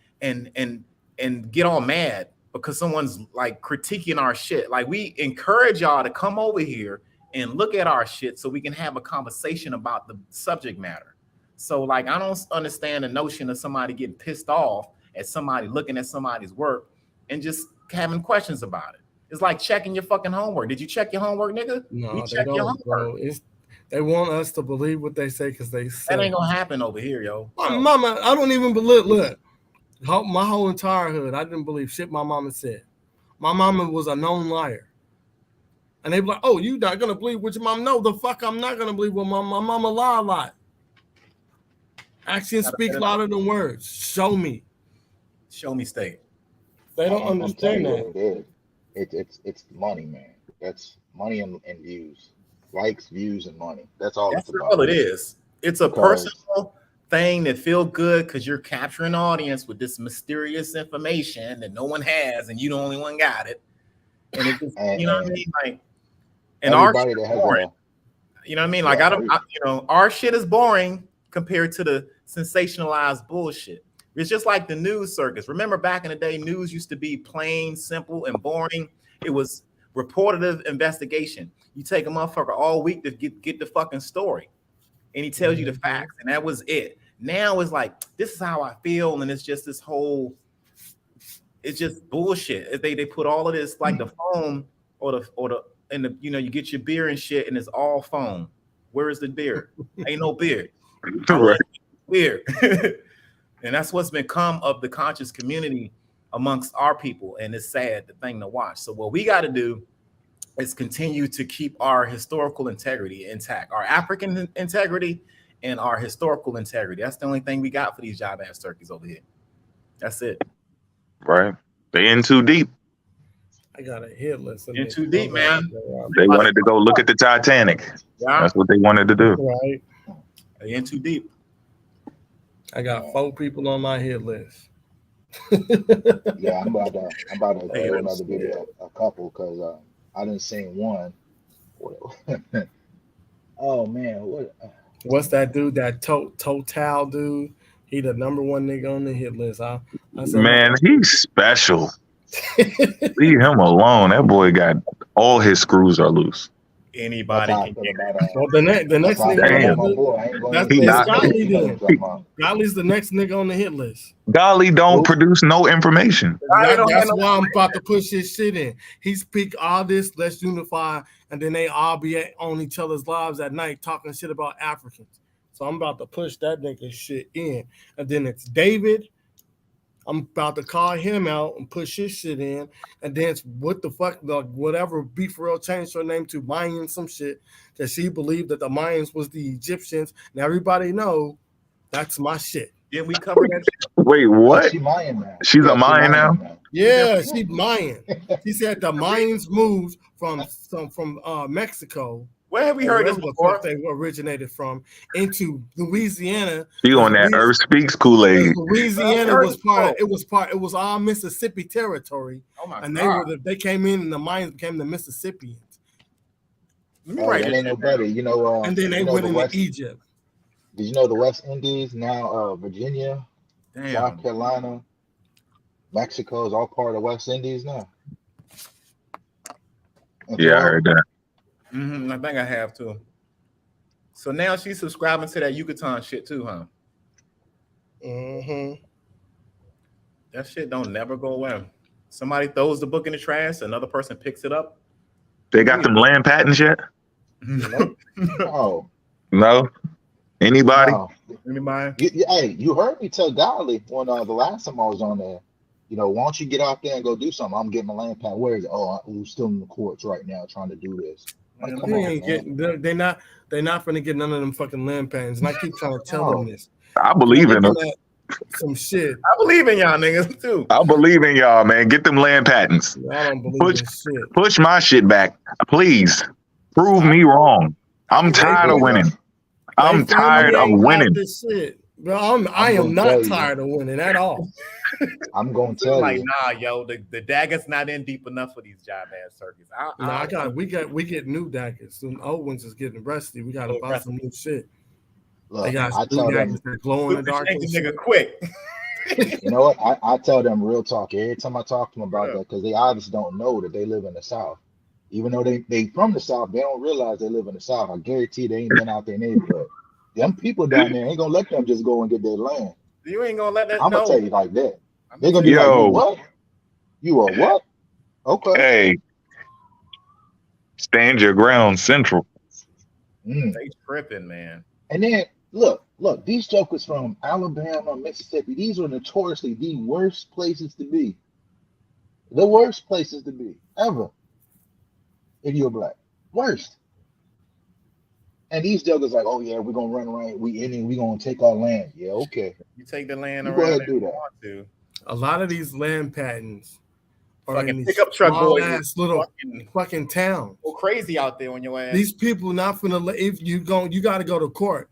get all mad." because someone's like critiquing our shit. Like we encourage y'all to come over here and look at our shit so we can have a conversation about the subject matter. So like I don't understand the notion of somebody getting pissed off at somebody looking at somebody's work and just having questions about it. It's like checking your fucking homework. Did you check your homework, nigga? No, they don't, bro. They want us to believe what they say because they say that ain't gonna happen over here, yo. My mama, I don't even believe. Look, my whole entire hood, I didn't believe shit my mama said. My mama was a known liar. And they be like, oh, you not gonna believe what your mom? No, the fuck, I'm not gonna believe what my mama lie a lot. Actions speak louder than words. Show me. Show me state. They don't understand that. It's money, man. That's money and views. Likes, views, and money. That's all it's about. All it is. It's a personal thing that feel good because you're capturing an audience with this mysterious information that no one has, and you the only one got it. And it just, you know what I mean? Like, and our shit is boring. You know what I mean? Like, our shit is boring compared to the sensationalized bullshit. It's just like the news circus. Remember back in the day, news used to be plain, simple, and boring. It was reportative investigation. You take a motherfucker all week to get the fucking story, and he tells you the facts, and that was it. Now it's like, this is how I feel, and it's just this whole, it's just bullshit. They put all of this, like the phone and the you get your beer and shit, and it's all phone. Where is the beer? Ain't no beer. Right. Beer. And that's what's become of the conscious community amongst our people, and it's sad, the thing to watch. So what we got to do is continue to keep our historical integrity intact, our African integrity and our historical integrity. That's the only thing we got for these job ass turkeys over here. That's it. Right. They in too deep. I got a hit list. In too deep, man. They wanted to go look at the Titanic. Yeah. That's what they wanted to do. Right. They in too deep. I got 4 people on my hit list. Yeah, I'm about to do another video, a couple, because I didn't see one. Oh man, what's that dude? That Total dude? He the number 1 nigga on the hit list. I said, man, he's special. Leave him alone. That boy got all his screws are loose. Anybody can get it. Well, the next nigga, that's Golly then. Golly's the next nigga on the hit list. Golly don't produce no information. That's why I'm about to push his shit in. He speak all this, let's unify, and then they all be on each other's lives at night talking shit about Africans. So I'm about to push that nigga shit in. And then it's David. I'm about to call him out and push his shit in. And then it's what the fuck, whatever Beef for Real changed her name to Mayan some shit, that she believed that the Mayans was the Egyptians. Now everybody know that's my shit. Yeah, we covered that shit. Wait, what? She's Mayan now. She's a Mayan now? Yeah, she's Mayan. She said the Mayans moved from Mexico. Where have we heard this before? They originated from into Louisiana. She on that Earth Speaks Kool-Aid. Louisiana was all Mississippi territory. Oh my and God. They came in and the Mayans became the Mississippians. That ain't no better, and then they went into Egypt. Did you know the West Indies now? Virginia, South Carolina, Mexico is all part of the West Indies now. Yeah, I heard that. I think I have too. So now she's subscribing to that Yucatan shit too, huh? That shit don't never go away. Somebody throws the book in the trash, another person picks it up. They got them land patents yet? No. No? Anybody? No. Anybody? Hey, you heard me tell Dolly when the last time I was on there, why don't you get out there and go do something? I'm getting my land patent. Where is it? Oh, we're still in the courts right now trying to do this. Like, come on, they're not gonna get none of them fucking land patents. And I keep trying to tell them this. I believe in them. Some shit. I believe in y'all niggas too. I believe in y'all, man. Get them land patents. I don't believe in shit. Push my shit back, please. Prove me wrong. I'm tired of winning. I'm tired of winning. This shit. Bro, I am not tired of winning at all. I'm gonna tell like, you. nah, yo, the dagger's not in deep enough for these job ass turkeys. We get new daggers. Some old ones is getting rusty. We gotta buy some new shit. Look, They got I tell them, that glow in the dark. Nigga quick. You know what? I tell them real talk every time I talk to them about that, because they obviously don't know that they live in the South. Even though they from the South, they don't realize they live in the South. I guarantee they ain't been out their neighborhood. Them people down there ain't gonna let them just go and get their land. You ain't gonna let that. I'm gonna tell you like that. They're gonna be Yo. like, you what? You are what? Okay. Hey, stand your ground, Central. They tripping, man. And then look, these jokers from Alabama, Mississippi, these are notoriously the worst places to be. The worst places to be ever. If you're black. Worst. And these jokers like, oh yeah, we're gonna run around, we gonna take our land. Yeah, okay. You take the land You around. go ahead if and do you that. want to. A lot of these land patents are Fucking in these pickup truck small boys ass little fucking town. go crazy out there on your ass. These people not gonna let, if you got to go to court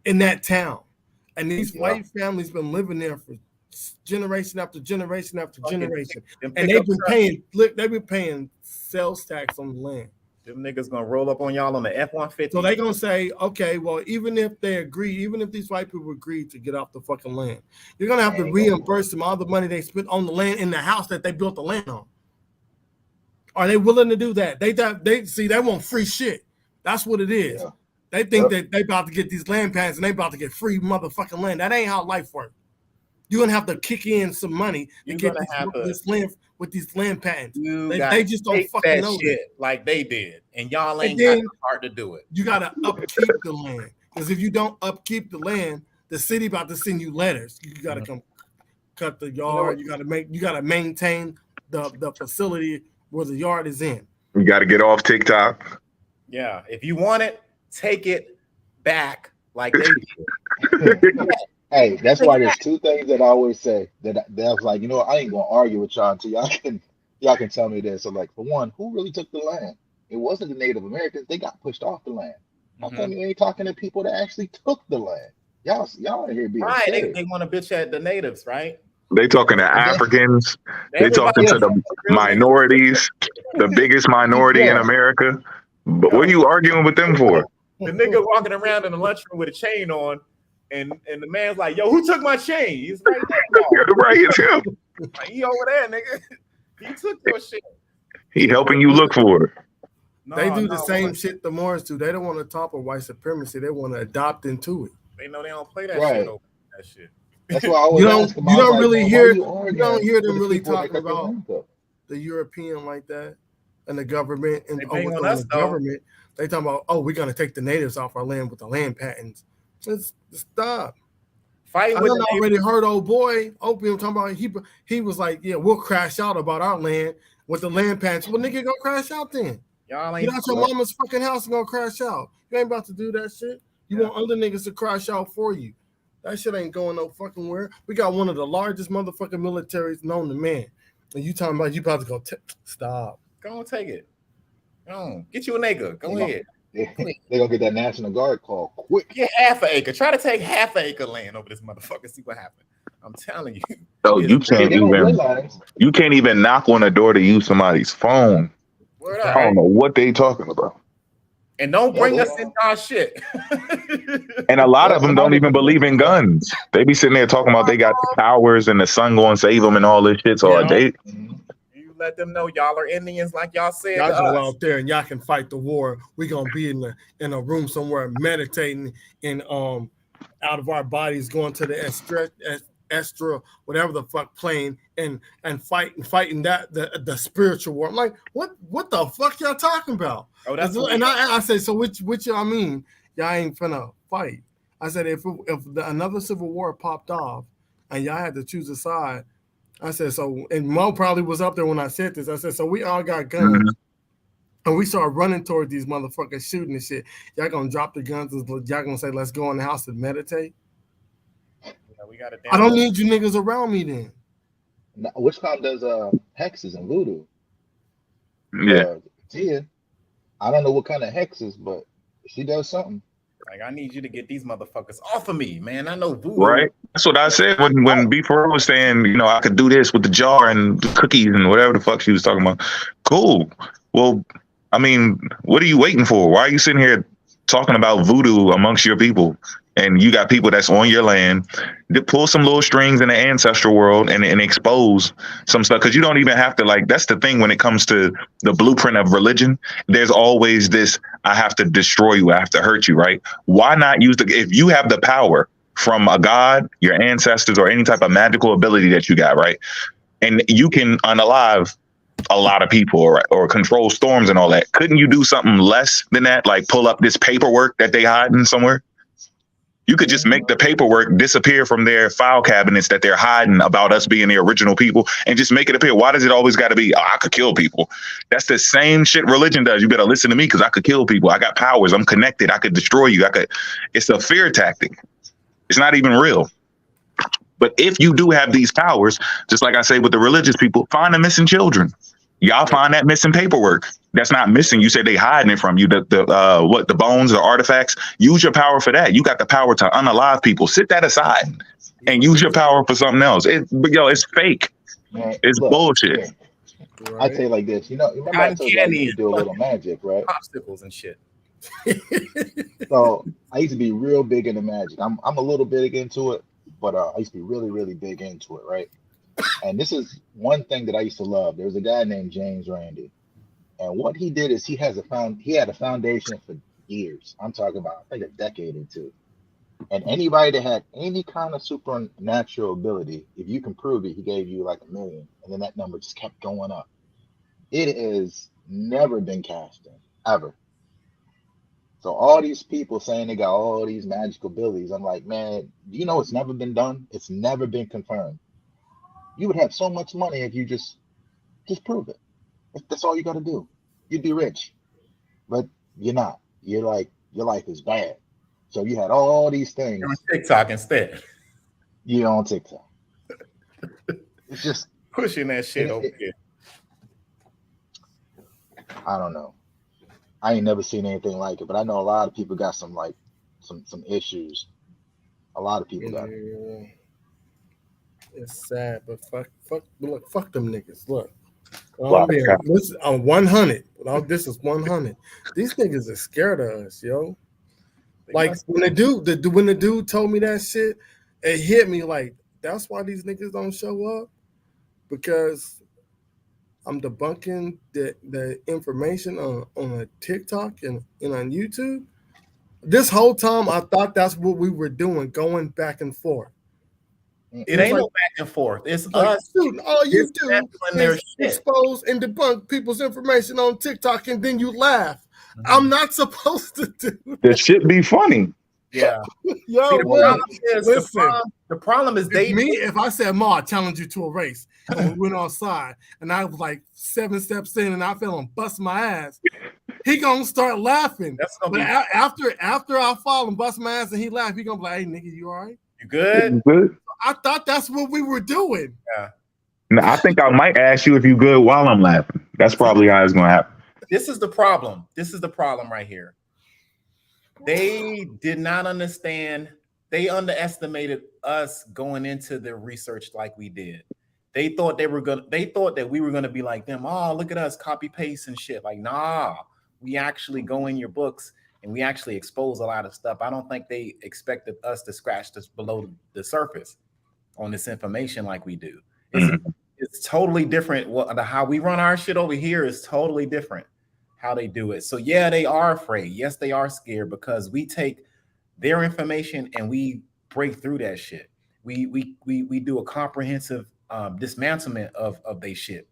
in that town, and these white families been living there for generation after generation after generation, and they've been paying sales tax on the land. Them niggas gonna roll up on y'all on the F-150. So they gonna say, okay, well, even if these white people agree to get off the fucking land, you're gonna have to reimburse them all the money they spent on the land in the house that they built the land on. Are they willing to do that? They want free shit. That's what it is. Yeah. They think that they about to get these land patents and they about to get free motherfucking land. That ain't how life works. You're gonna have to kick in some money to get this land with these land patents. They just don't fucking know shit like they did, and y'all ain't got the heart to do it. You gotta upkeep the land, because if you don't upkeep the land, the city about to send you letters. You gotta come cut the yard. You gotta maintain the facility where the yard is in. You got to get off TikTok. Yeah, if you want it, take it back like they did. Hey, that's why there's two things that I always say that I was like, you know what, I ain't gonna argue with y'all until y'all can tell me this. So like, for one, who really took the land? It wasn't the Native Americans. They got pushed off the land. How come you ain't talking to people that actually took the land? Y'all are here being right. They want to bitch at the natives, right? They talking to Africans. They talking to the minorities, the biggest minority in America. But what are you arguing with them for? The nigga walking around in the lunchroom with a chain on, and the man's like, "Yo, who took my chain?" He's right there. Right, it's him. Like, he over there, nigga. He took your shit. He helping you look for it. They do the same shit the Moors do. They don't want to topple white supremacy. They want to adopt into it. They know they don't play that shit over that shit. That's why I always you don't hear them really talking about the European like that and the government and the government. They talking about, oh, we're gonna take the natives off our land with the land patents. Just stop. I already heard old boy Opium talking about he was like, yeah, we'll crash out about our land with the land patents. Well, nigga, go crash out then. Y'all ain't get out your mama's fucking house and go crash out. You ain't about to do that shit. You want other niggas to crash out for you. That shit ain't going no fucking where. We got one of the largest motherfucking militaries known to man. And you talking about you about to go stop. Go and take it. Go get you an acre. Go ahead. They gonna get that National Guard call quick. Get half an acre. Try to take half an acre land over this motherfucker. See what happens. I'm telling you. So you can't even knock on the door to use somebody's phone. I don't know what they talking about. And don't bring us into our shit. And a lot of them don't even believe in guns. They be sitting there talking about they got powers and the sun going to save them and all this shit. So you let them know y'all are Indians, like y'all said. Y'all go out there and y'all can fight the war. We gonna be in a room somewhere meditating and out of our bodies going to the Estra, whatever the fuck plane and fighting that the spiritual war. I'm like, what the fuck y'all talking about? Oh, that's and I said, so which y'all mean y'all ain't finna fight? I said, if another civil war popped off and y'all had to choose a side, I said, so, and Mo probably was up there when I said this. I said, so we all got guns and we start running toward these motherfuckers shooting and shit. Y'all gonna drop the guns? Y'all gonna say, let's go in the house and meditate? I don't need you niggas around me then. Now, which kind does hexes and voodoo? Yeah. I don't know what kind of hexes, but she does something. Like, I need you to get these motherfuckers off of me, man. I know voodoo. Right. That's what I said when B4 was saying, you know, I could do this with the jar and the cookies and whatever the fuck she was talking about. Cool. Well, I mean, what are you waiting for? Why are you sitting here talking about voodoo amongst your people. And you got people that's on your land, to pull some little strings in the ancestral world and expose some stuff. Because you don't even have to, like, that's the thing when it comes to the blueprint of religion. There's always this, I have to destroy you, I have to hurt you, right? Why not use if you have the power from a god, your ancestors, or any type of magical ability that you got, right? And you can unalive a lot of people or control storms and all that. Couldn't you do something less than that? Like pull up this paperwork that they hiding somewhere? You could just make the paperwork disappear from their file cabinets that they're hiding about us being the original people and just make it appear. Why does it always got to be, oh, I could kill people? That's the same shit religion does. You better listen to me because I could kill people. I got powers. I'm connected. I could destroy you. It's a fear tactic. It's not even real. But if you do have these powers, just like I say with the religious people, find the missing children. Y'all find that missing paperwork. That's not missing. You said they hiding it from you. The bones, the artifacts. Use your power for that. You got the power to unalive people. Sit that aside and use your power for something else. It's fake. Man, it's bullshit. Yeah. Right. I tell you like this. You know, remember I told you to do a little magic, right? Popsicles and shit. So I used to be real big into magic. I'm a little big into it, but I used to be really, really big into it, right? And this is one thing that I used to love. There was a guy named James Randi, and what he did is he had a foundation for years. I'm talking about like a decade or two. And anybody that had any kind of supernatural ability, if you can prove it, he gave you like $1 million, and then that number just kept going up. It has never been casted ever. So all these people saying they got all these magical abilities, I'm like, man, you know it's never been done. It's never been confirmed. You would have so much money if you just prove it. That's all you got to do. You'd be rich, but you're not. You're like, your life is bad. So you had all these things. You're on TikTok instead. You're on TikTok. It's just pushing that shit over here. I don't know. I ain't never seen anything like it, but I know a lot of people got some issues. A lot of people got it. It's sad, but fuck them niggas. Look, this is 100. This is 100. These niggas are scared of us, yo. Like when the dude told me that shit, it hit me like that's why these niggas don't show up, because I'm debunking the information on a TikTok and on YouTube. This whole time I thought that's what we were doing, going back and forth. It ain't no back and forth. It's us. Dude, all you do is expose and debunk people's information on TikTok, and then you laugh. Mm-hmm. I'm not supposed to do that. That shit be funny. Yeah. Yo, the problem is they. If I said, "Ma, I challenge you to a race," and we went outside, and I was like 7 steps in, and I fell and bust my ass, he gonna start laughing. That's gonna but after I fall and bust my ass, and he laugh, he gonna be like, "Hey, nigga, you all right? You good? You good?" I thought that's what we were doing. Yeah. No, I think I might ask you if you good while I'm laughing. That's probably how it's gonna happen. This is the problem. This is the problem right here. They did not understand. They underestimated us going into the research like we did. They thought that we were gonna be like them. Oh, look at us, copy paste and shit. Like, nah, we actually go in your books and we actually expose a lot of stuff. I don't think they expected us to scratch this below the surface on this information like we do. It's totally different. How we run our shit over here is totally different how they do it. So yeah, they are afraid. Yes, they are scared because we take their information and we break through that shit. We do a comprehensive dismantlement of their shit,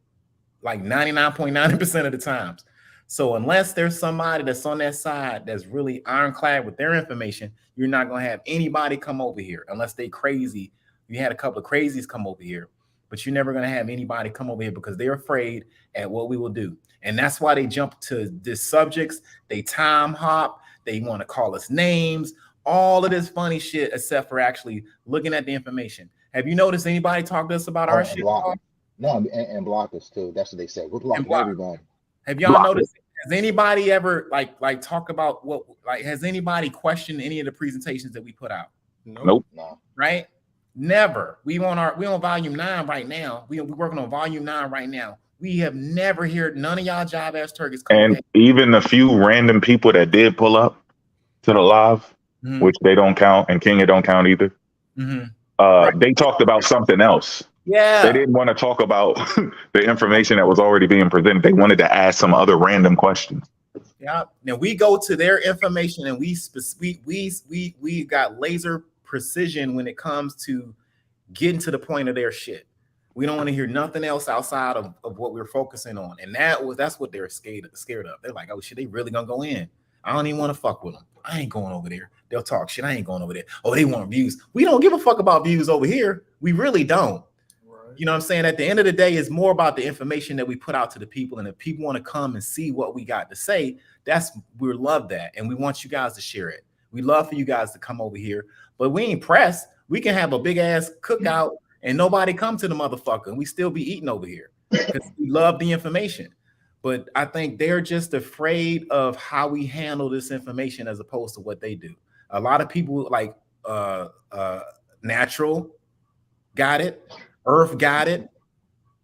like 99.9% of the times. So unless there's somebody that's on that side that's really ironclad with their information, you're not gonna have anybody come over here unless they crazy. You had a couple of crazies come over here, but you're never gonna have anybody come over here because they're afraid at what we will do. And that's why they jump to these subjects. They time hop. They want to call us names. All of this funny shit, except for actually looking at the information. Have you noticed anybody talk to us about our shit? No, and block us too. That's what they said. We're blocking everybody. Have y'all noticed? Has anybody ever like talk about what? Like, has anybody questioned any of the presentations that we put out? Nope. No. Right? Never. We on volume 9 right now. We're working on volume 9 right now. We have never heard none of y'all job ass turkeys. And even a few random people that did pull up, to the live, Mhm. which they don't count, and Kenya don't count either. Mhm. They talked about something else. Yeah. They didn't want to talk about the information that was already being presented. They wanted to ask some other random questions. Yeah. Now we go to their information and we got laser precision when it comes to getting to the point of their shit. We don't want to hear nothing else outside of what we're focusing on. And that's what they're scared of. They're like, oh shit, they really gonna go in. I don't even want to fuck with them. I ain't going over there. They'll talk shit. I ain't going over there. Oh, they want views. We don't give a fuck about views over here. We really don't. Right. You know what I'm saying? At the end of the day, it's more about the information that we put out to the people. And if people want to come and see what we got to say, we love that. And we want you guys to share it. We love for you guys to come over here, but we ain't pressed. We can have a big ass cookout and nobody come to the motherfucker and we still be eating over here because we love the information. But I think they're just afraid of how we handle this information as opposed to what they do. A lot of people like Natural got it, Earth got it.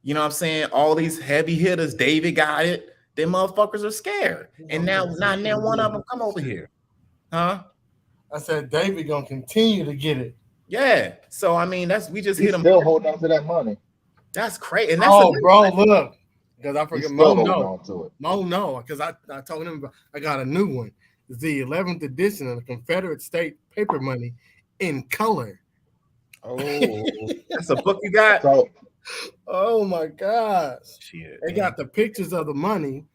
You know what I'm saying? All these heavy hitters, David got it. Them motherfuckers are scared. And now one of them come over here. Huh? I said David gonna continue to get it. Yeah. So I mean, we just He's hit him. still holding on to that money. That's crazy. And that's bro, look, because I forget Mo no, because I told him I got a new one. It's the 11th edition of the Confederate State paper money in color. Oh, that's a book you got. So, oh my gosh! Shit, they got the pictures of the money.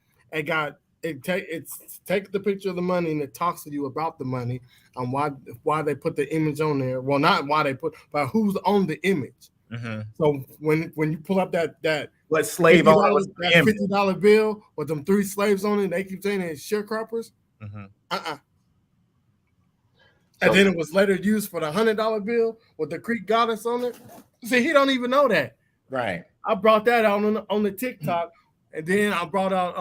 It's take the picture of the money and it talks to you about the money and why they put the image on there. Well, not why they put, but who's on the image. Mm-hmm. So when you pull up that what slave on that $50 bill with them 3 slaves on it, they keep saying it's sharecroppers. Mm-hmm. And then it was later used for the $100 bill with the Greek goddess on it. See, he don't even know that. Right. I brought that out on the TikTok, and then I brought out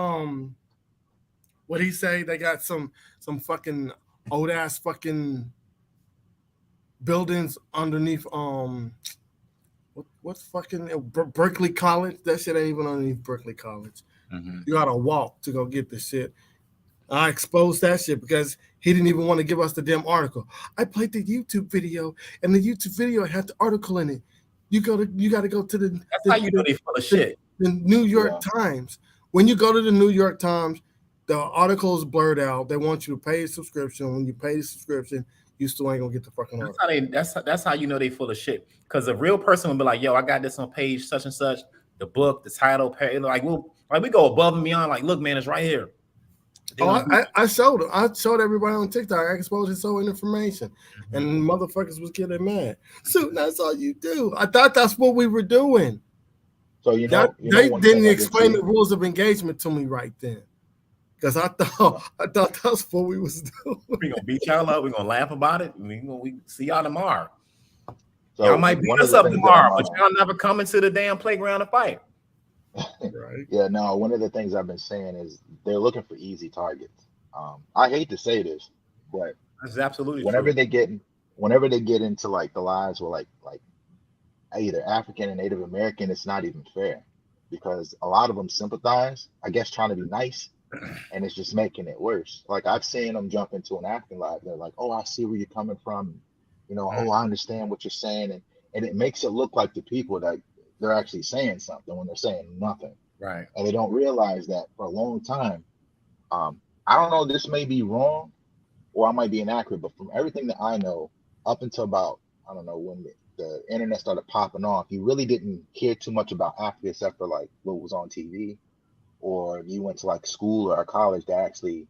what he say they got some fucking old ass fucking buildings underneath what's fucking Berkeley College. That shit ain't even underneath Berkeley College. Mm-hmm. You gotta walk to go get the shit. I exposed that shit because he didn't even want to give us the damn article. I played the YouTube video, and the YouTube video had the article in it. You got to go to the. That's how you know they full of shit. The New York Times. When you go to the New York Times, the article is blurred out. They want you to pay a subscription. When you pay the subscription, you still ain't gonna get the fucking article. That's how you know they full of shit. Because a real person will be like, "Yo, I got this on page such and such. The book, the title, page. We go above and beyond. Like, look, man, it's right here." I showed them. I showed everybody on TikTok. I exposed his whole information, and motherfuckers was getting mad. So that's all you do. I thought that's what we were doing. So they didn't explain the rules of engagement to me right then, because I thought that's what we was doing. We gonna beat y'all up. We gonna laugh about it. We see y'all tomorrow. So y'all might beat us up tomorrow, but y'all never come into the damn playground to fight. Right. Yeah, no, one of the things I've been saying is they're looking for easy targets. I hate to say this, but that's absolutely whenever true. they get into like the lives where like either African and Native American, it's not even fair because a lot of them sympathize, I guess, trying to be nice, and it's just making it worse. Like I've seen them jump into an African live, they're like, "Oh, I see where you're coming from," "Oh, I understand what you're saying," and it makes it look like the people that they're actually saying something when they're saying nothing. Right. And they don't realize that for a long time. I don't know, this may be wrong or I might be inaccurate, but from everything that I know, up until about, I don't know, when the internet started popping off, you really didn't care too much about Africa except for like what was on TV, or you went to like school or college that actually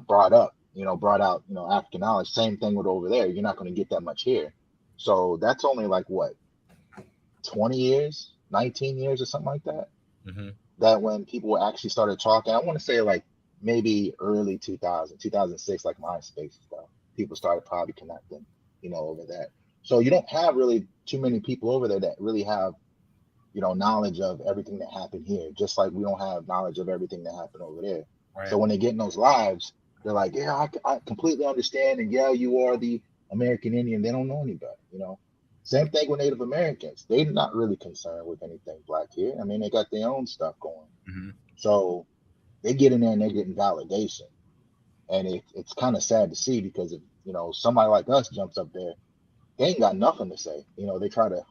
brought out African knowledge. Same thing with over there. You're not going to get that much here. So that's only like what, 20 years, 19 years or something like that. Mm-hmm. That when people actually started talking, I want to say like maybe early 2006, like MySpace stuff, people started probably connecting, over that. So you don't have really too many people over there that really have, knowledge of everything that happened here, just like we don't have knowledge of everything that happened over there. Right. So when they get in those lives, they're like, yeah, I completely understand. And yeah, you are the American Indian. They don't know any better, Same thing with Native Americans. They're not really concerned with anything black here. I mean, they got their own stuff going. Mm-hmm. So they get in there and they're getting validation. And it's kind of sad to see because if, you know, somebody like us jumps up there, they ain't got nothing to say. You know, they try to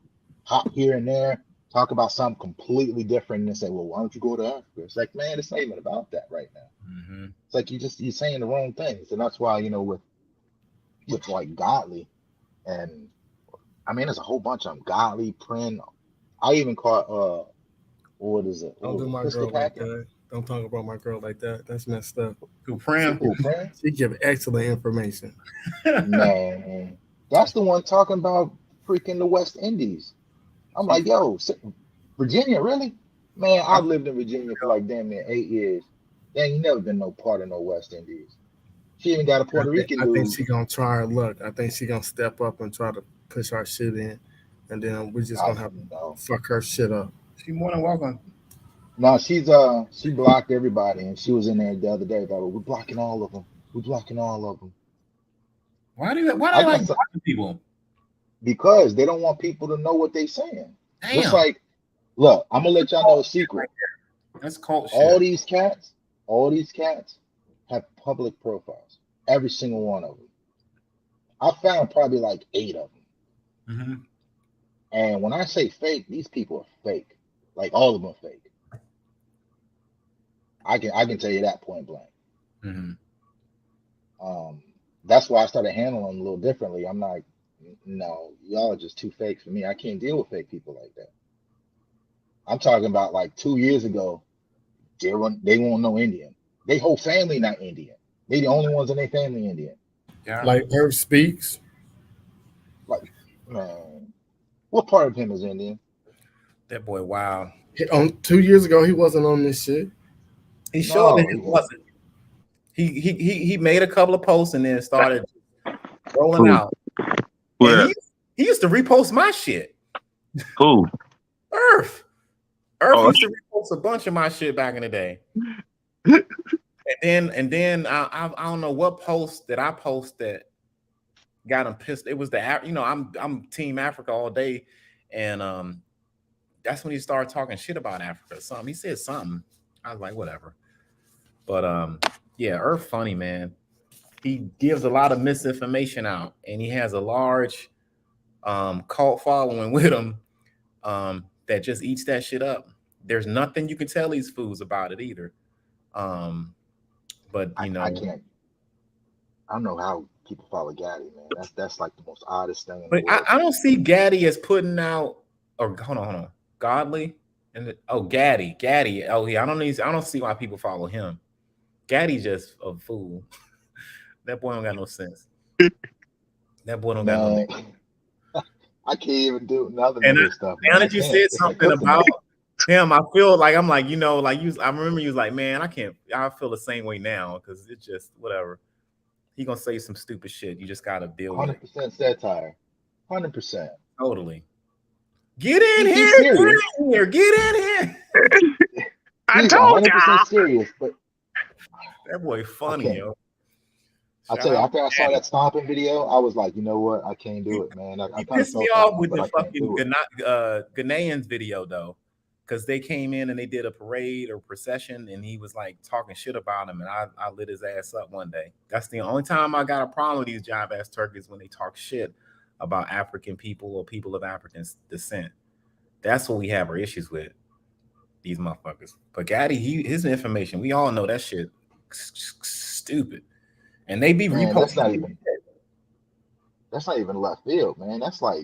hop here and there, talk about something completely different, and say, "Well, why don't you go to Africa?" It's like, man, it's not even about that right now. Mm-hmm. It's like you're saying the wrong things, and that's why, you know, with like Godly, and I mean, there's a whole bunch of them. Godly, Prin. I even caught what is it? Don't do my girl like that. Don't talk about my girl like that. That's messed up. Who, Prim? She give excellent information. Man, that's the one talking about freaking the West Indies. I'm like, yo, Virginia, really? Man, I've lived in Virginia for like damn near 8 years. Dang, you never been no part of no West Indies. She even got a Puerto Rican dude. I think she gonna try her luck. I think she gonna step up and try to push our shit in, and then we're just gonna have to fuck her shit up. She more than welcome. No, she blocked everybody, and she was in there the other day. Like, we're blocking all of them. We're blocking all of them. Why do they like blocking people? Because they don't want people to know what they're saying. Damn. Just like, look, I'm gonna let y'all know a secret. That's cult shit. All these cats have public profiles. Every single one of them. I found probably like 8 of them. Mm-hmm. And when I say fake, these people are fake. Like all of them are fake. I can tell you that point blank. Mm-hmm. That's why I started handling them a little differently. I'm like, no, y'all are just too fake for me. I can't deal with fake people like that. I'm talking about like 2 years ago, they won't know Indian. They whole family not Indian. They the only ones in their family Indian. Yeah. Like Herb Speaks. Like, man, what part of him is Indian? That boy, wow. 2 years ago, he wasn't on this shit. He showed that he wasn't. He made a couple of posts and then started rolling out. And he used to repost my shit. Who? Earth used to repost a bunch of my shit back in the day. and then I don't know what post that I posted got him pissed. It was I'm Team Africa all day, and that's when he started talking shit about Africa. Something he said something. I was like, whatever. But yeah, Earth funny, man. He gives a lot of misinformation out, and he has a large cult following with him that just eats that shit up. There's nothing you can tell these fools about it either. But you know, I don't know how people follow Gaddy, man. That's like the most oddest thing. But I don't see Gaddy as putting out. Or hold on, Godly and Gaddy. Oh yeah, I don't see why people follow him. Gaddy's just a fool. That boy don't got no sense. That boy don't got no sense. I can't even do nothing. And stuff. Now that you said something about him, I feel like I'm like, I remember you was like, man, I feel the same way now because it's just whatever. He gonna say some stupid shit. You just gotta deal with it. 100% satire. 100%. Totally. Get in here. Get in here. I told you. 100% serious, but that boy funny, yo. I tell you, after I saw that stomping video, I was like, you know what? I can't do it, man. I pissed me off with the fucking Ghanaians video, though, because they came in and they did a parade or procession, and he was like talking shit about him, and I lit his ass up one day. That's the only time I got a problem with these jive ass turkeys, when they talk shit about African people or people of African descent. That's what we have our issues with, these motherfuckers. But Gaddy, his information, we all know that shit stupid. And they be reposting. That's not even left field, man. That's not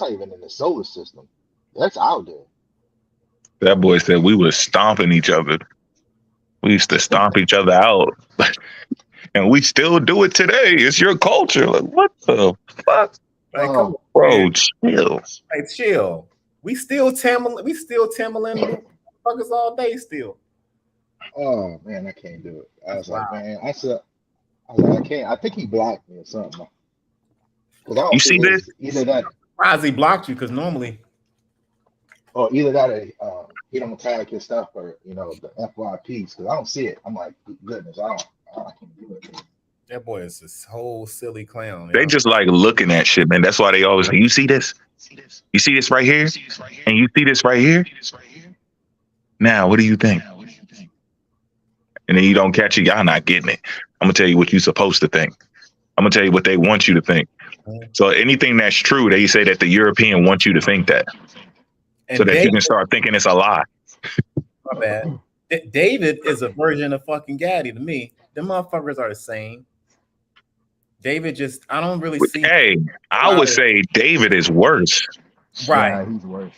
even in the solar system. That's out there. That boy said we were stomping each other. We used to stomp each other out. And we still do it today. It's your culture. Like, what the fuck? Like, come on, bro, chill. Hey, chill. We still Timberland motherfuckers all day still. Oh man, I can't do it. I was like, man, I can't. I think he blocked me or something. You see this? Either that. Surprised he blocked you, because normally. Or either that, or he don't tag his stuff, or the FYPs, because I don't see it. I'm like, goodness, I can't do it. That boy is this whole silly clown. They just like looking at shit, man. That's why they always like, you see this? You see this right here? And you see this right here? Now, what do you think? and then you don't catch it, y'all not getting it. I'm gonna tell you what you're supposed to think. I'm gonna tell you what they want you to think. So anything that's true, they say that the European wants you to think that, And so that David, you can start thinking it's a lie. my bad. David is a version of fucking Gaddy to me. The motherfuckers are the same. David just, I don't really see. Hey, I would say David is worse. Right. Yeah, he's worse.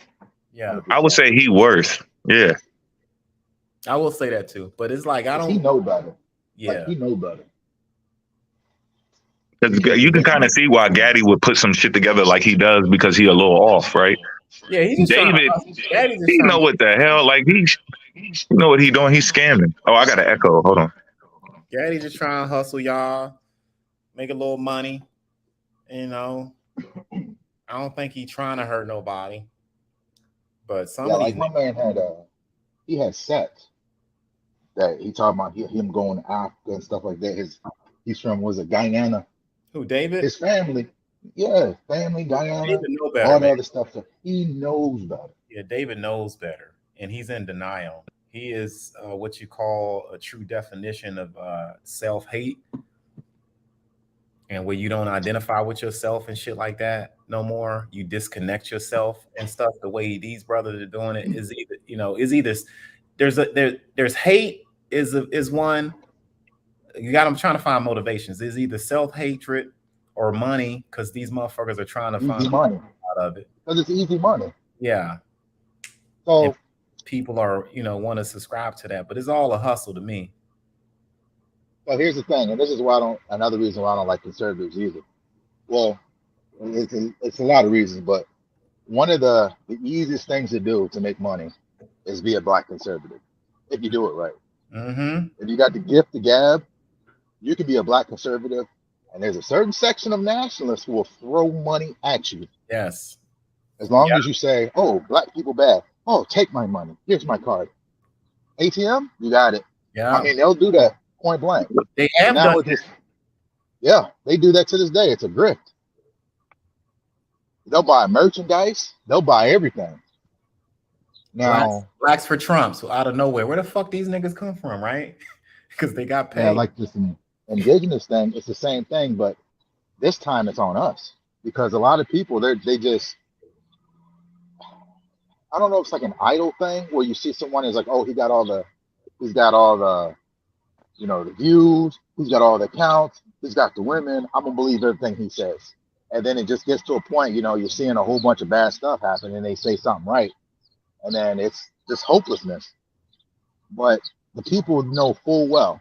Yeah. I would say he worse. Yeah. I will say that too. But it's like, I don't. He know better. Yeah. Like, he know better. You can kind of see why Gaddy would put some shit together like he does, because he a little off, right? Yeah, he's just David, he know what the hell, like you know what he doing? He's scamming. Oh, I got an echo. Hold on. Gaddy just trying to hustle, y'all, make a little money. You know, I don't think he trying to hurt nobody. But some of these, my man had he had sets that he talking about him going to Africa and stuff like that. He's from, was it Guyana? who, David? His family, family, Guyana, David know better, all the man. other stuff. So he knows better. Yeah, David knows better, and he's in denial. He is what you call a true definition of self-hate, and where you don't identify with yourself and shit like that no more. You disconnect yourself and stuff. The way these brothers are doing it is either, there's hate is one. I'm trying to find motivations. Is either self-hatred or money, because these motherfuckers are trying to find money out of it. Because it's easy money. Yeah. So and people are, want to subscribe to that, but it's all a hustle to me. Well, here's the thing, and this is why another reason why I don't like conservatives either. Well, it's a lot of reasons, but one of the easiest things to do to make money is be a black conservative, if you do it right. Mm-hmm. If you got the gift, the gab, you can be a black conservative, and there's a certain section of nationalists who will throw money at you. Yes. As long as you say, "Oh, black people bad. Oh, take my money. Here's my card. ATM, you got it." Yeah. I mean, they'll do that point blank. They have now done this. Yeah, they do that to this day. It's a grift. They'll buy merchandise. They'll buy everything. Now, blacks for Trump. So out of nowhere, where the fuck these niggas come from, right? Because they got paid. Yeah, like this indigenous thing, it's the same thing, but this time it's on us, because a lot of people they just, I don't know if it's like an idol thing where you see someone is like, oh, he's got all the the views, he's got all the accounts, he's got the women, I'm gonna believe everything he says. And then it just gets to a point, you're seeing a whole bunch of bad stuff happen, and they say something right, and then it's just hopelessness. But the people know full well,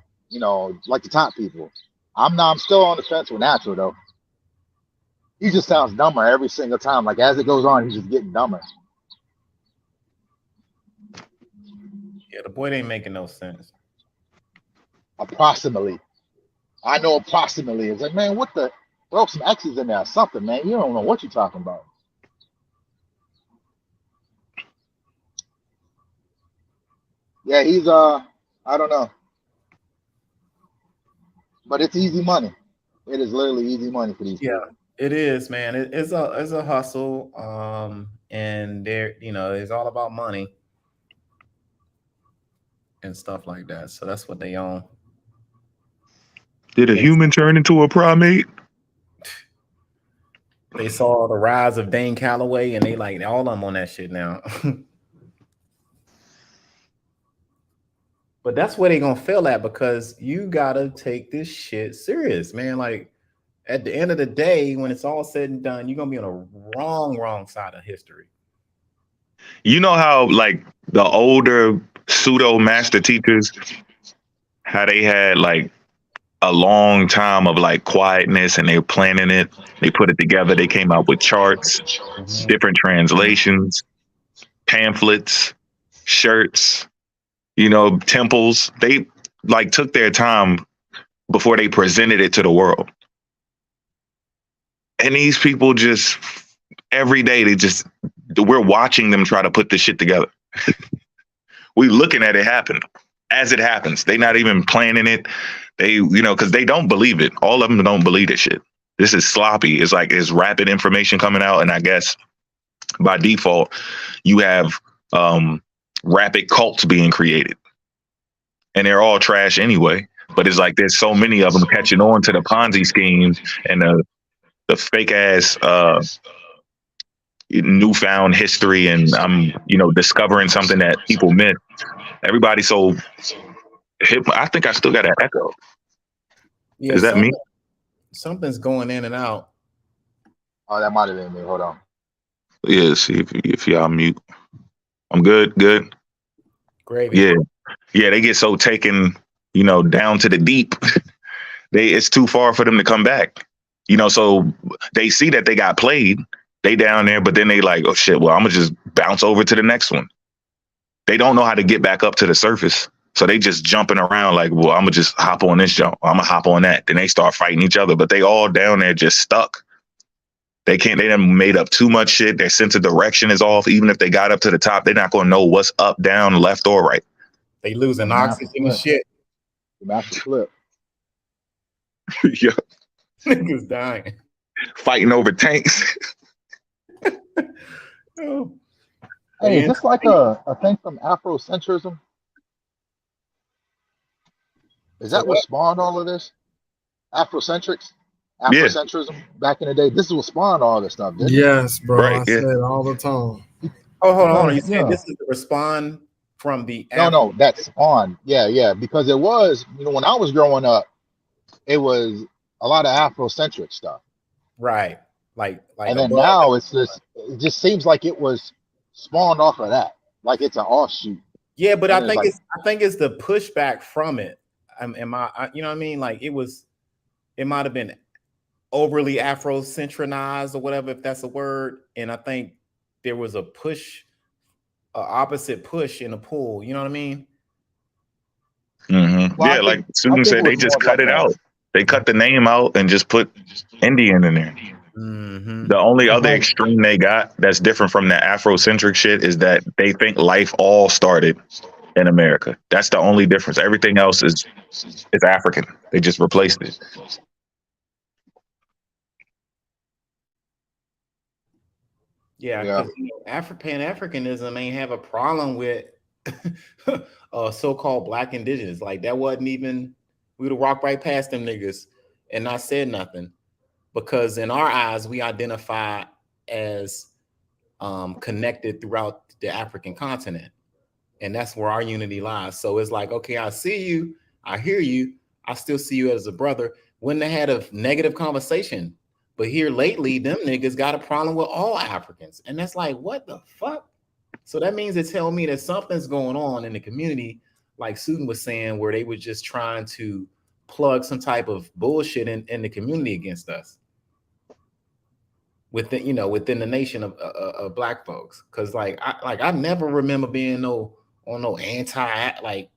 like the top people. I'm still on the fence with Natural though. He just sounds dumber every single time. Like as it goes on, he's just getting dumber. Yeah, the boy ain't making no sense. Approximately. I know approximately. It's like, man, what the? Throw some X's in there or something, man. You don't know what you're talking about. Yeah, he's I don't know. But it's easy money. It is literally easy money for these people. It is, man. It's a hustle. And there, it's all about money and stuff like that. So that's what they own. Did a human turn into a primate? They saw the rise of Dane Calloway, and they like all of them on that shit now. But that's where they gonna fail at, because you gotta take this shit serious, man. Like at the end of the day, when it's all said and done, you're gonna be on a wrong side of history. You know how like the older pseudo master teachers, how they had like a long time of like quietness, and they were planning it. They put it together. They came out with charts, different translations, pamphlets, shirts, temples. They like took their time before they presented it to the world. And these people just every day, we're watching them try to put this shit together. We looking at it happen as it happens. They not even planning it. They, because they don't believe it. All of them don't believe this shit. This is sloppy. It's like it's rapid information coming out. And I guess by default, you have rapid cults being created. and they're all trash anyway. But it's like there's so many of them catching on to the Ponzi schemes and the fake ass newfound history, and I'm discovering something that people miss. Everybody so hip. I think I still got an echo. Yeah, Is that me? Something's going in and out. Oh, that might have been me. Hold on. Yeah, see if y'all mute. I'm good. Good. Gravy. Yeah. They get so taken, down to the deep. It's too far for them to come back. So they see that they got played. They down there, but then they like, oh shit. Well, I'm gonna just bounce over to the next one. They don't know how to get back up to the surface, so they just jumping around like, well, I'm gonna just hop on this jump. I'm gonna hop on that. Then they start fighting each other, but they all down there just stuck. They can't. They done made up too much shit. Their sense of direction is off. Even if they got up to the top, they're not gonna know what's up, down, left, or right. They losing oxygen and shit. The master flip. Yeah, Niggas dying. fighting over tanks. Oh. Hey, is this like a thing from Afrocentrism? Is that what spawned all of this? Afrocentrism back in the day. This is what spawned all this stuff, didn't it? Yes, bro. Right, I say it all the time. Oh, hold on. You Yeah. said this is the respond from the No, that's on. Yeah, because it was, when I was growing up, it was a lot of Afrocentric stuff. Right. Like And then now it just seems like it was spawned off of that. Like it's an offshoot. Yeah, but And I think it's the pushback from it. You know what I mean? Like it might have been overly Afrocentrized or whatever, if that's a word. And I think there was a push, opposite push in the pull. You know what I mean? Mm-hmm. Well, Yeah, like Susan said, they just cut it out. They cut the name out and just put Indian in there. Mm-hmm. The only other extreme they got that's different from the Afrocentric shit is that they think life all started in America. That's the only difference. Everything else is African. They just replaced it. Yeah, because Pan-Africanism ain't have a problem with so-called Black indigenous. Like that wasn't even, we would have walked right past them niggas and not said nothing. Because in our eyes, we identify as connected throughout the African continent. And that's where our unity lies. So it's like, okay, I see you, I hear you, I still see you as a brother. Wouldn't have had a negative conversation. But here lately, them niggas got a problem with all Africans. And that's like, what the fuck? So that means they tell me that something's going on in the community, like Susan was saying, where they were just trying to plug some type of bullshit in the community against us. Within the nation of Black folks. Cause I never remember being on no anti,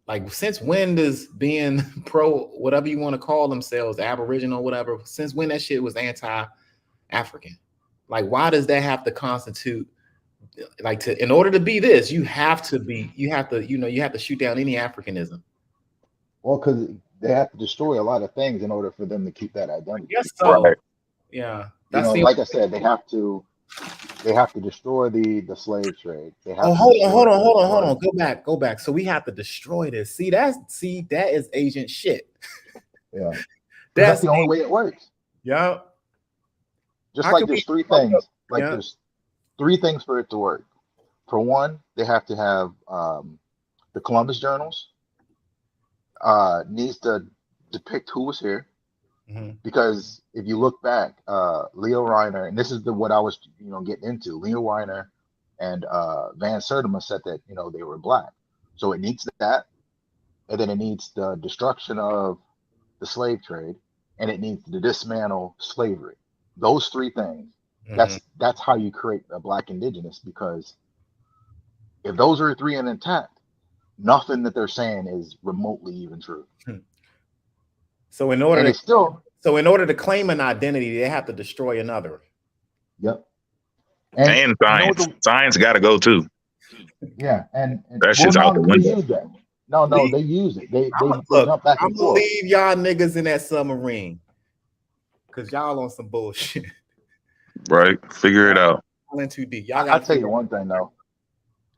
like since when does being pro, whatever you want to call themselves, Aboriginal, whatever, since when that shit was anti-African? Like, why does that have to constitute, like, in order to be this, you have to shoot down any Africanism. Well, because they have to destroy a lot of things in order for them to keep that identity. Yes, so. Right. Yeah. Like I said, they have to destroy the slave trade. Hold on. Go back. So we have to destroy this. See, that is Asian shit. Yeah. That's the only way it works. Yeah. Just like there's three things. Like there's three things for it to work. For one, they have to have the Columbus journals needs to depict who was here. Mm-hmm. Because if you look back, Leo Reiner, and this is what I was getting into, Leo Reiner and Van Sertima said that they were Black. So it needs that, and then it needs the destruction of the slave trade, and it needs to dismantle slavery. Those three things. Mm-hmm. That's how you create a Black indigenous, because if those are three and intact, nothing that they're saying is remotely even true. So in order to claim an identity, they have to destroy another. Yep. And science. Science got to go too. Yeah, and that's just out the window. They use it. They jump back and forth. I'm gonna leave y'all niggas in that submarine because y'all on some bullshit. Right. Figure it out. In too deep. I'll tell you one thing though.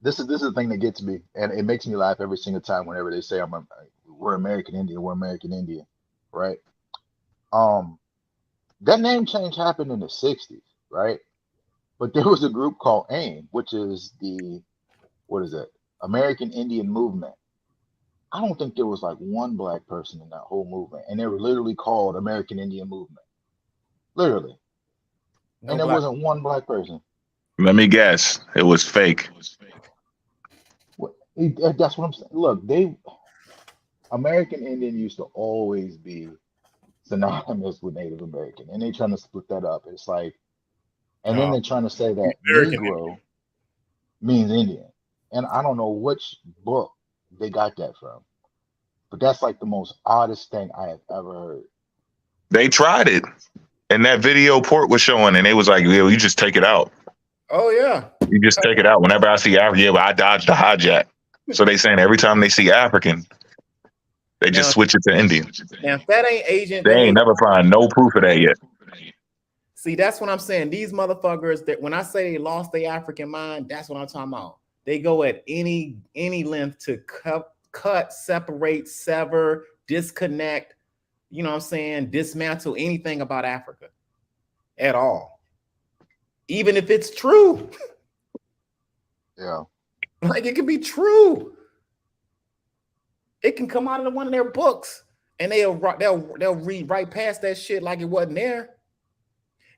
this is the thing that gets me, and it makes me laugh every single time whenever they say we're American Indian, we're American Indian, right? That name change happened in the 60s, right? But there was a group called AIM, which is American Indian Movement. I don't think there was like one black person in that whole movement, and they were literally called American Indian Movement, literally. And there wasn't one black person. Let me guess, it was fake. That's what I'm saying. Look, American Indian used to always be synonymous with Native American, and they're trying to split that up. It's like, and then they're trying to say that Negro means Indian, and I don't know which book they got that from, but that's like the most oddest thing I have ever heard. They tried it, and that video Port was showing, and they was like, "Yeah, you just take it out." Oh yeah, you just take it out. Whenever I see African, but I dodged the hijack. So they saying every time they see African, they just switch it to Indian. Now if that ain't Agent, they ain't never find no proof of that yet. See, that's what I'm saying. These motherfuckers, that when I say they lost their African mind, that's what I'm talking about. They go at any length to cut, separate, sever, disconnect, you know what I'm saying, dismantle anything about Africa at all. Even if it's true. Yeah. Like it can be true. It can come out of one of their books and they'll read right past that shit like it wasn't there.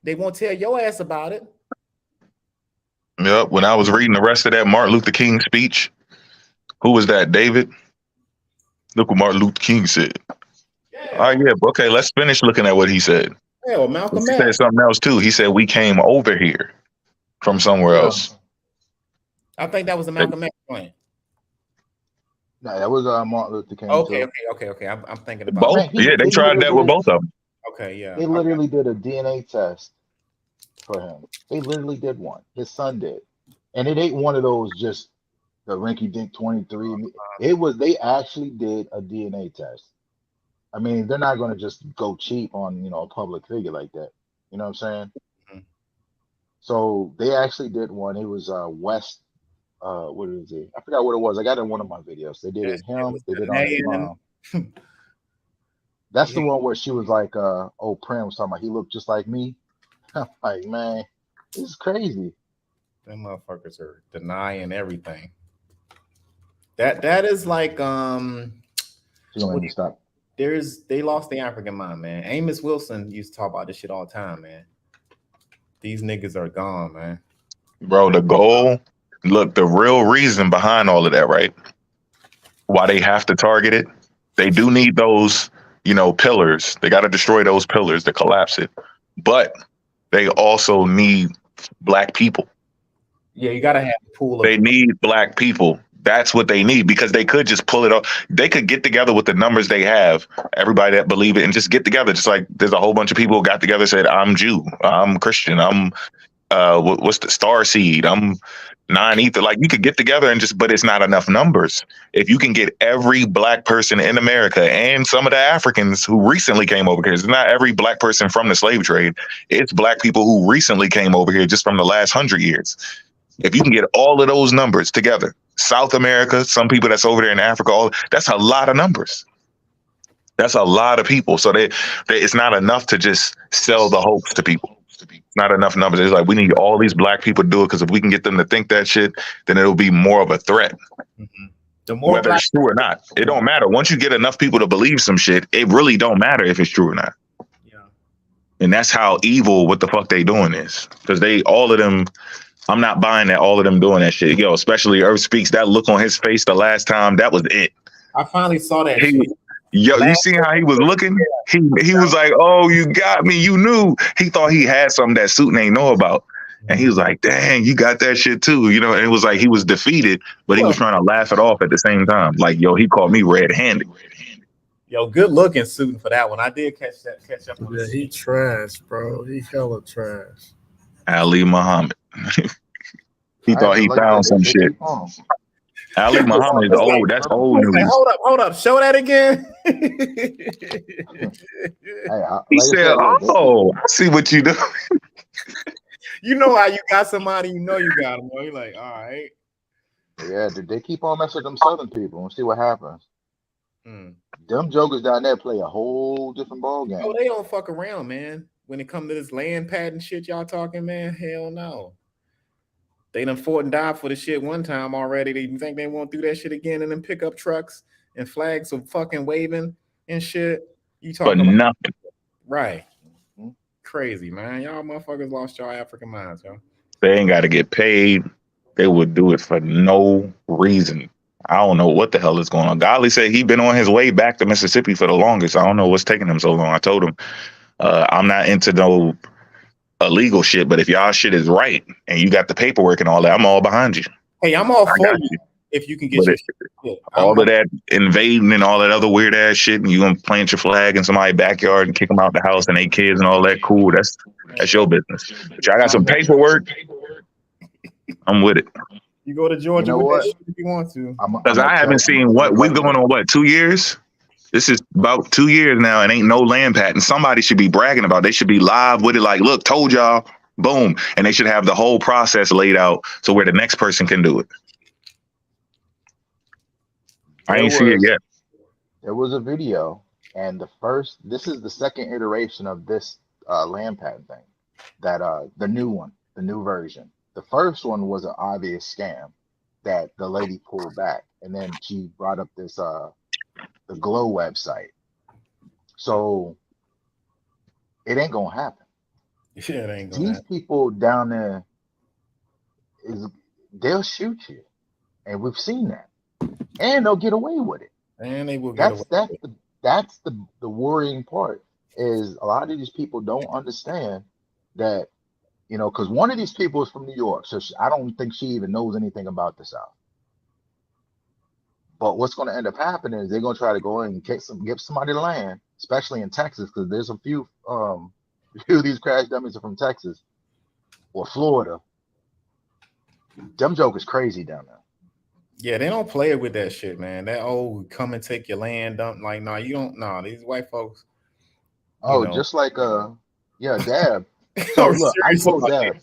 They won't tell your ass about it. Yep. When I was reading the rest of that Martin Luther King speech, who was that? David? Look what Martin Luther King said. Yeah. All right, yeah. Okay, let's finish looking at what he said. Yeah, well, Malcolm X said something else too. He said we came over here from somewhere else. I think that was the Malcolm X point. No, that was Martin Luther King. Okay. I'm thinking about both. Yeah, they tried that with both of them. Okay, yeah. They literally did a DNA test for him. They literally did one. His son did, and it ain't one of those just the rinky-dink 23. They actually did a DNA test. I mean, they're not going to just go cheap on a public figure like that. You know what I'm saying? Mm-hmm. So they actually did one. It was West. What is it? I forgot what it was. I got it in one of my videos. They did it him. They did it on his mom. That's the one where she was like, Prim was talking about he looked just like me. I'm like, man, this is crazy. Them motherfuckers are denying everything. That is like She's gonna let me stop. They lost the African mind, man. Amos Wilson used to talk about this shit all the time, man. These niggas are gone, man. Bro, the goal, look, the real reason behind all of that, right? Why they have to target it, they do need those, pillars. They got to destroy those pillars to collapse it. But they also need black people. Yeah, you got to have a pool of They need black people. That's what they need, because they could just pull it off. They could get together with the numbers they have, everybody that believe it, and just get together. Just like there's a whole bunch of people who got together and said, I'm Jew, I'm Christian, I'm what's the star seed, I'm non-ether. Like you could get together and but it's not enough numbers. If you can get every black person in America and some of the Africans who recently came over here, it's not every black person from the slave trade, it's black people who recently came over here just from the last 100 years. If you can get all of those numbers together, South America, some people that's over there in Africa, that's a lot of numbers. That's a lot of people. So it's not enough to just sell the hopes to people. It's not enough numbers. It's like we need all these black people to do it, because if we can get them to think that shit, then it'll be more of a threat. Mm-hmm. The more whether it's true or not, it don't matter. Once you get enough people to believe some shit, it really don't matter if it's true or not. Yeah. And that's how evil what the fuck they doing is, because all of them. I'm not buying that all of them doing that shit. Especially Earth Speaks, that look on his face the last time, that was it. I finally saw that shit. You see how he was looking? He was like, oh, you got me. You knew. He thought he had something that Suit ain't know about. And he was like, dang, you got that shit too. And it was like he was defeated, but he was trying to laugh it off at the same time. Like, he caught me red-handed. Yo, good looking Suit for that one. I did catch up on that. He trash, bro. He hella trash. Ali Muhammad. He thought he found some shit. Ali Muhammad is old. That's old news. Hold up. Show that again. He said, "Oh, I see what you do." You know how you got somebody, you got them. You're like, all right. Yeah, they keep on messing with them Southern people and see what happens. Mm. Them jokers down there play a whole different ball game. Oh, they don't fuck around, man. When it comes to this land patent shit y'all talking, man, hell no. They done fought and died for the shit one time already. They think they won't do that shit again in them pickup trucks and flags of fucking waving and shit. You But talking about nothing. right? Crazy, man. Y'all motherfuckers lost y'all African minds, yo. They ain't got to get paid. They would do it for no reason. I don't know what the hell is going on. Golly said he been on his way back to Mississippi for the longest. I don't know what's taking him so long. I told him I'm not into no illegal shit, but if y'all shit is right and you got the paperwork and all that, I'm all behind you. Hey, I'm all I for got you you. if you can get But your it- shit. all of that invading and all that other weird ass shit, and you gonna plant your flag in somebody's backyard and kick them out the house and they kids and all that, cool. That's your business. But y'all got some paperwork. I'm with it. You go to Georgia You know with what? that shit if you want to. Because I haven't seen what we've going on. What 2 years? This is about 2 years now, and ain't no land patent. Somebody should be bragging about it. They should be live with it. Like, look, told y'all, boom, and they should have the whole process laid out so where the next person can do it. I ain't see it yet. There was a video, and this is the second iteration of this land patent thing. That the new one, the new version. The first one was an obvious scam that the lady pulled back, and then she brought up this the Glow website. So it ain't gonna happen. Yeah, it ain't gonna These happen. people down there they'll shoot you, and we've seen that, and they'll get away with it. And they will get away. That's the worrying part is a lot of these people don't understand that, because one of these people is from New York, so I don't think she even knows anything about the South. But what's going to end up happening is they're going to try to go in and get somebody land, especially in Texas, because there's a few of these crash dummies are from Texas or Florida. Them jokers crazy down there. Yeah, they don't play with that shit, man. That old come and take your land dump. Like, no, you don't. No, these white folks. Just like Dab. So look, I told Dab,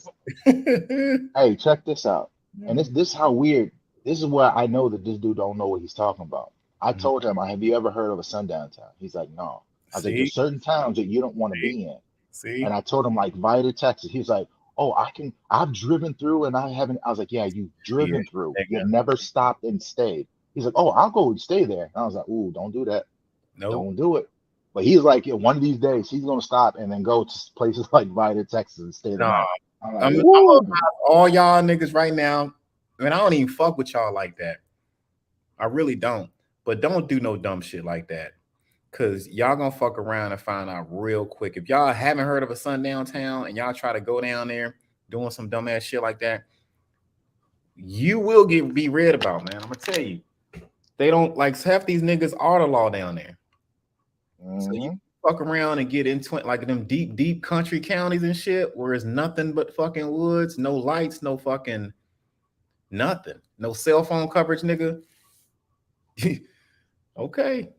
hey, check this out. And this is how weird. This is where I know that this dude don't know what he's talking about. I told him, have you ever heard of a sundown town? He's like, no. I was like, there's certain towns that you don't want to be in. See? And I told him like Vida, Texas. He's like, oh, I've driven through and I haven't. I was like, yeah, you've driven through. You've never stopped and stayed. He's like, oh, I'll go and stay there. And I was like, ooh, don't do that. Nope. Don't do it. But he's like, one of these days he's gonna stop and then go to places like Vida, Texas, and stay there. I'm all y'all niggas right now. I mean, I don't even fuck with y'all like that. I really don't. But don't do no dumb shit like that. Cause y'all gonna fuck around and find out real quick. If y'all haven't heard of a sundown town and y'all try to go down there doing some dumb ass shit like that, you will be read about, man. I'm gonna tell you. They don't like half these niggas are the law down there. So you fuck around and get into it like them deep country counties and shit where it's nothing but fucking woods, no lights, no fucking nothing, no cell phone coverage, nigga. Okay.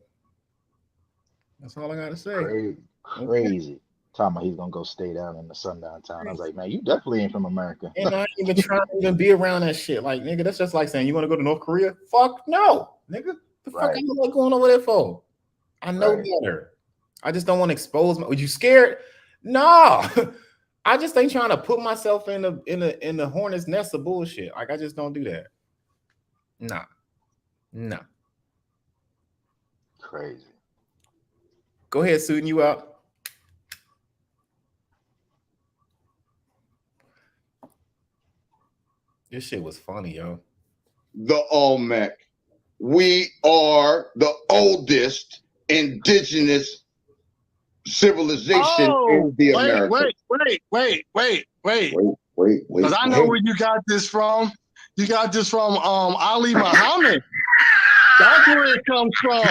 That's all I gotta say. Crazy. Talking about he's gonna go stay down in the sundown town. I was like, man, you definitely ain't from America. And I ain't even trying to even be around that shit. Like, nigga, that's just like saying you want to go to North Korea? Fuck no, nigga. The fuck I know going over there for? I know better. I just don't want to expose my. Were you scared? No. I just ain't trying to put myself in the hornet's nest of bullshit. Like, I just don't do that. Nah. Crazy. Go ahead, suiting you up. This shit was funny, yo. The Olmec. We are the oldest indigenous civilization in the Americas. Wait. Because I know where you got this from. You got this from Ali Muhammad. That's where it comes from.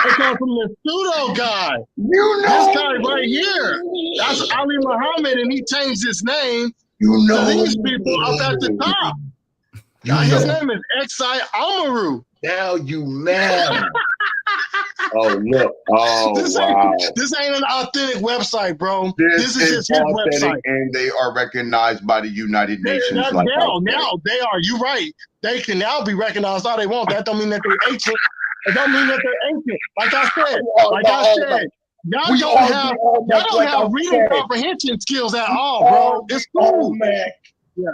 It comes from the pseudo guy. This guy right here. That's Ali Muhammad, and he changed his name to these people up at the top. His name is Exai Amaru. Now you mad. Oh look! Oh This wow! ain't an authentic website, bro. This This is just his authentic, website. and they are recognized by the United Nations. Now they are. You right. They can now be recognized all they want. That don't mean that they're ancient. It don't mean that they're ancient. Like I said, y'all don't have reading comprehension skills at all, bro. It's cool. Yeah.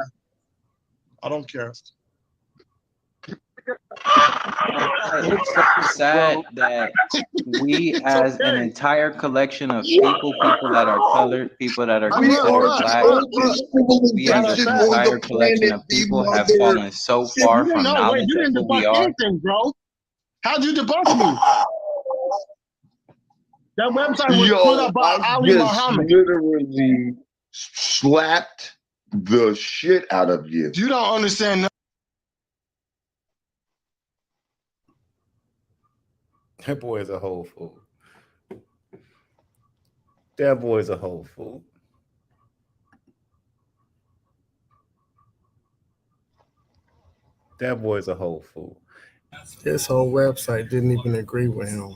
I don't care. It's so sad that we, as an entire collection of people that are colored, people that are black, we as an entire collection of people have fallen so far from knowledge of who we are. Bro. How'd you debunk me? That website was put up by Ali Muhammad. Literally slapped the shit out of you. You don't understand. That boy is a whole fool. That boy is a whole fool. That boy's a whole fool. This whole website didn't even agree with him.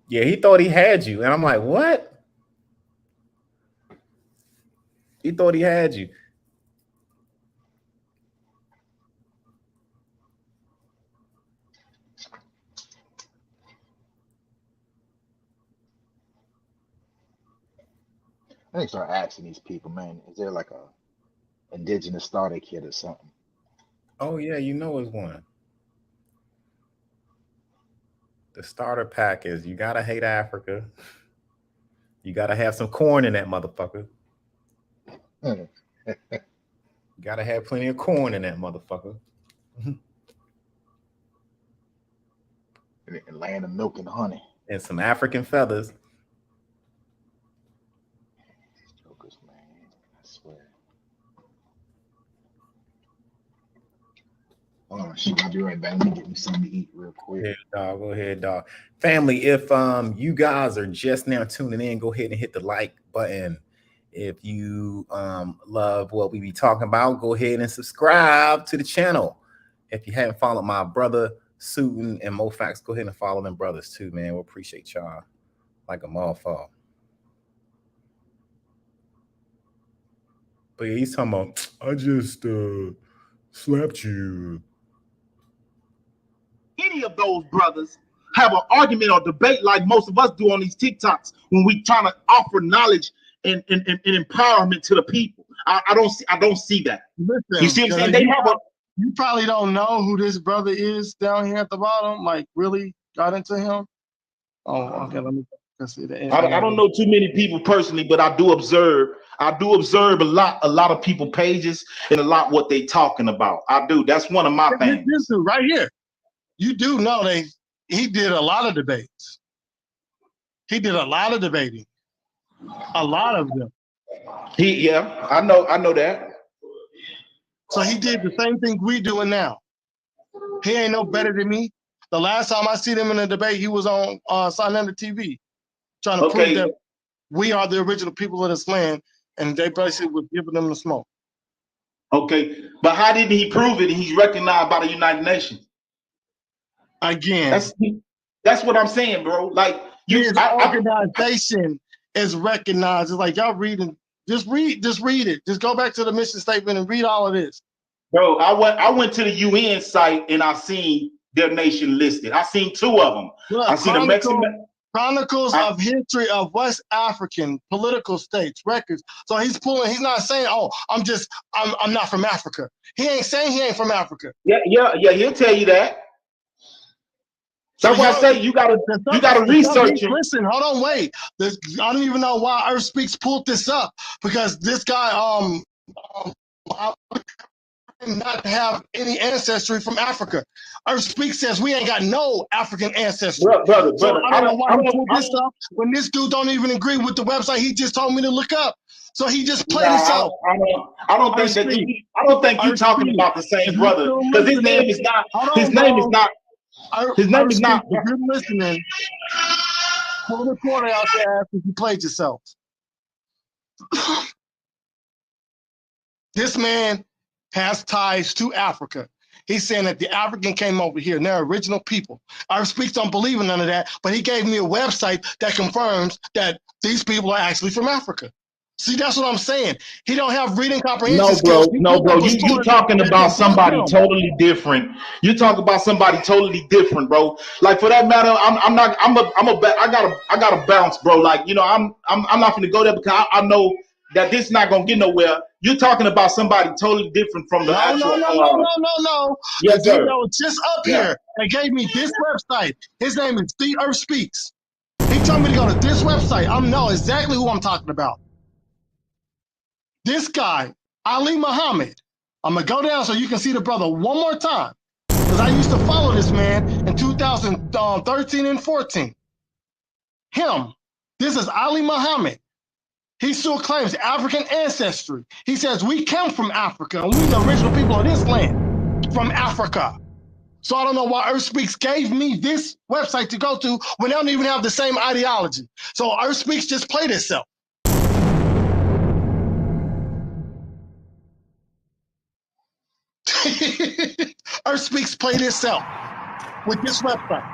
Yeah, he thought he had you. And I'm like, what? He thought he had you. I think start asking these people, man, is there like a indigenous starter kit or something? Oh yeah, you know it's one. The starter pack is you gotta hate Africa. You gotta have some corn in that motherfucker. You gotta have plenty of corn in that motherfucker. Land of milk and honey. And some African feathers. Jokers, man. I swear. Oh shit, I'll be right back. Let me get me something to eat real quick. Go ahead, dog. Family, if you guys are just now tuning in, go ahead and hit the like button. If you love what we be talking about, go ahead and subscribe to the channel. If you haven't followed my brother Suitin and Mofax, go ahead and follow them brothers too, man. We appreciate y'all like a motherfucker. But yeah, he's talking about, I just slapped you. Any of those brothers have an argument or debate like most of us do on these TikToks when we trying to offer knowledge and empowerment to the people. I don't see that. Listen, you see what I'm saying? You probably don't know who this brother is down here at the bottom. Like, really got into him? Oh, okay. Let me see the. I don't know too many people personally, but I do observe. a lot of people pages and a lot what they talking about. I do. That's one of my things. This dude right here. You do know he did a lot of debates. He did a lot of debating. A lot of them. I know that. So he did the same thing we doing now. He ain't no better than me. The last time I see him in a debate, he was on Silent TV, trying to prove that we are the original people of this land, and they basically was giving them the smoke. Okay, but how did he prove it? He's recognized by the United Nations. Again, that's what I'm saying, bro. Like his organization is recognized. It's like y'all reading. Just read it. Just go back to the mission statement and read all of this. Bro, I went to the UN site and I seen their nation listed. I seen two of them. Look, I seen the Mexican Chronicles of History of West African Political States records. So he's not saying, oh, I'm not from Africa. He ain't saying he ain't from Africa. Yeah, he'll tell you that. That's why I say you gotta research him. Listen, hold on, wait. I don't even know why Earth Speaks pulled this up, because this guy not to have any ancestry from Africa. Earth Speaks says we ain't got no African ancestry. Brother, I don't know why he pulled this up when this dude don't even agree with the website he just told me to look up. So he just played this out. I don't think you're talking about the same brother, because his name is not. If you're listening, pull the recorder out there after you played yourself. This man has ties to Africa. He's saying that the African came over here and they're original people. Earth Speaks don't believe in none of that, but he gave me a website that confirms that these people are actually from Africa. See, that's what I'm saying. He don't have reading comprehension skills. No, bro. You talking about somebody totally different. You talk about somebody totally different, bro. Like for that matter, I gotta bounce, bro. Like, you know, I'm not gonna go there because I know that this is not gonna get nowhere. You're talking about somebody totally different from the actual. No. Yes, The dude sir. that was just up here and gave me this website. His name is The Earth Speaks. He told me to go to this website. I know exactly who I'm talking about. This guy, Ali Muhammad. I'm going to go down so you can see the brother one more time. Because I used to follow this man in 2013 and 14. Him. This is Ali Muhammad. He still claims African ancestry. He says we come from Africa and we're the original people of this land from Africa. So I don't know why Earth Speaks gave me this website to go to when they don't even have the same ideology. So Earth Speaks just played itself. Earth Speaks played itself with this website.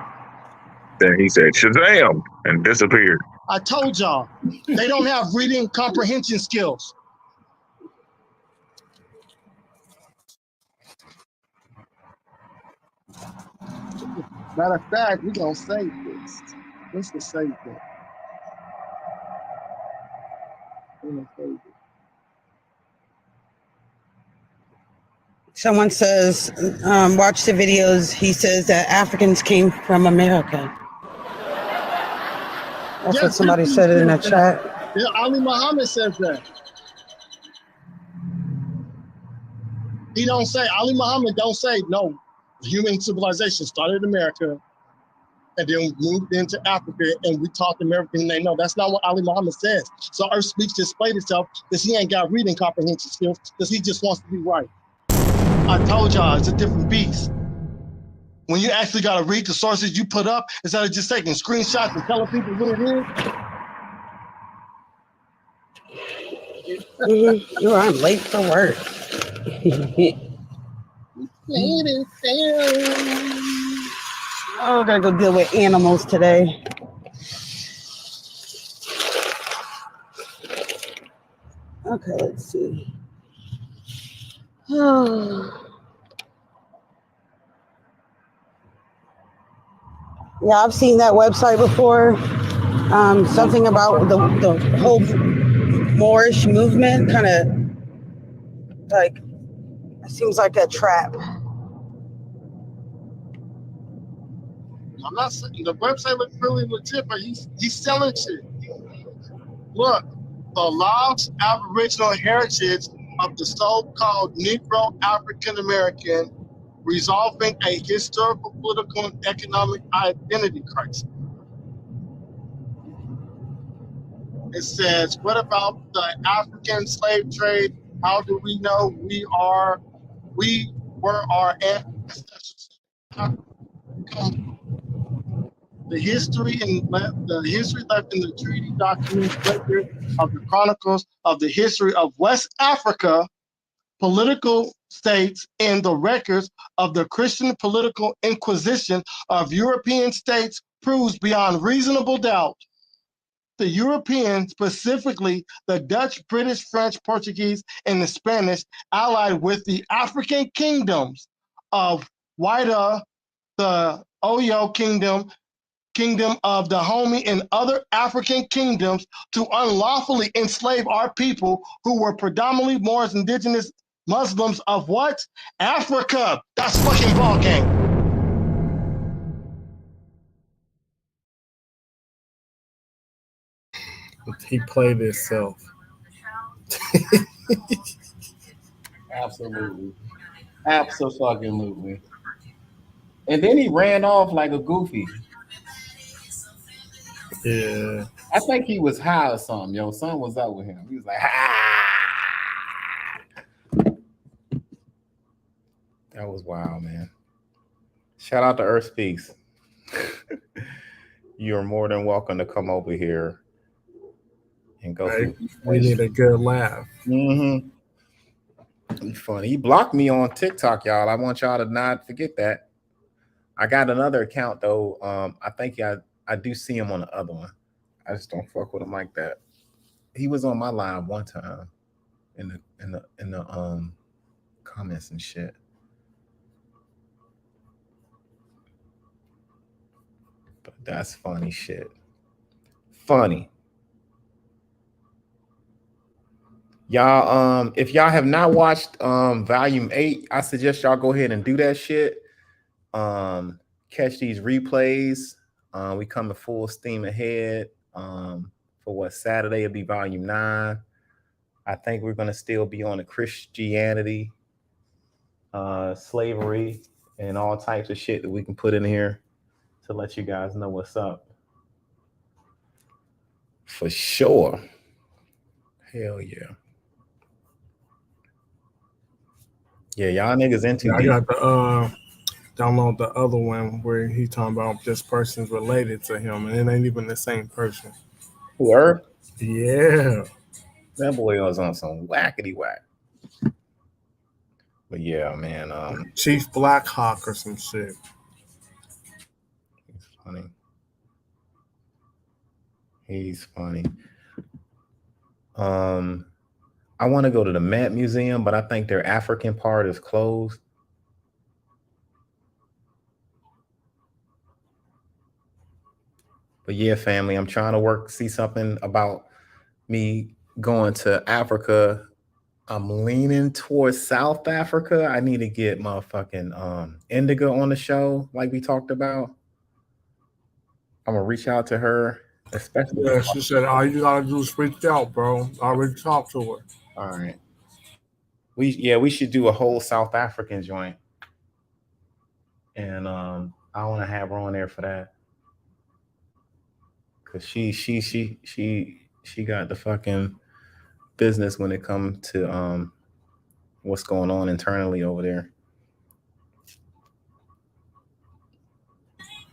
Then he said Shazam and disappeared. I told y'all, they don't have reading comprehension skills. Matter of fact, we're going to save this. Let's just save that. We're going to save it. Someone says, watch the videos. He says that Africans came from America. That's what somebody said in the chat. Yeah, Ali Muhammad says that. He don't say, Ali Muhammad don't say, no, human civilization started in America and then moved into Africa and we taught them everything they know. That's not what Ali Muhammad says. So Earth Speaks just played itself because he ain't got reading comprehension skills because he just wants to be right. I told y'all, it's a different beast. When you actually got to read the sources you put up instead of just taking screenshots and telling people what it is. You're I'm late for work. Oh, I gotta go deal with animals today. Okay, let's see. Yeah, I've seen that website before. Something about the whole Moorish movement, kind of like seems like a trap. I'm not saying the website looks really legit, but he's selling shit. Look, the lost Aboriginal heritage of the so-called Negro African American, resolving a historical, political, and economic identity crisis. It says, what about the African slave trade? How do we know we were our ancestors? The history left in the treaty documents, record of the chronicles of the history of West Africa, political states, and the records of the Christian political inquisition of European states proves beyond reasonable doubt the Europeans, specifically the Dutch, British, French, Portuguese, and the Spanish, allied with the African kingdoms of Wida, the Oyo kingdom of Dahomey, and other African kingdoms to unlawfully enslave our people who were predominantly Moors, indigenous Muslims of what? Africa. That's fucking ball game. He played himself. Absolutely. Absolutely. And then he ran off like a goofy. Yeah. I think he was high or something. Yo, son was out with him. He was like, That was wild, man. Shout out to Earth Speaks. You're more than welcome to come over here and go. We need a good laugh. Mm-hmm. He's funny. He blocked me on TikTok, y'all. I want y'all to not forget that. I got another account though. I think I do see him on the other one. I just don't fuck with him like that. He was on my live one time in the comments and shit. But that's funny shit. Funny. Y'all, if y'all have not watched volume 8, I suggest y'all go ahead and do that shit. Catch these replays. We coming full steam ahead. For what Saturday it'll be volume 9. I think we're gonna still be on the Christianity, slavery, and all types of shit that we can put in here to let you guys know what's up. For sure. Hell yeah. Yeah, y'all niggas into I got the download the other one where he talking about this person's related to him, and it ain't even the same person. Who, Herb? Yeah. That boy was on some whackety whack. But yeah, man. Chief Blackhawk or some shit. He's funny. He's funny. I want to go to the Met Museum, but I think their African part is closed. But yeah, family, I'm trying to see something about me going to Africa. I'm leaning towards South Africa. I need to get motherfucking Indigo on the show, like we talked about. I'm gonna reach out to her, especially. Yeah, she said all you gotta do is reach out, bro. I already talked to her. All right. We should do a whole South African joint. And I want to have her on there for that. Cause she got the fucking business when it comes to what's going on internally over there.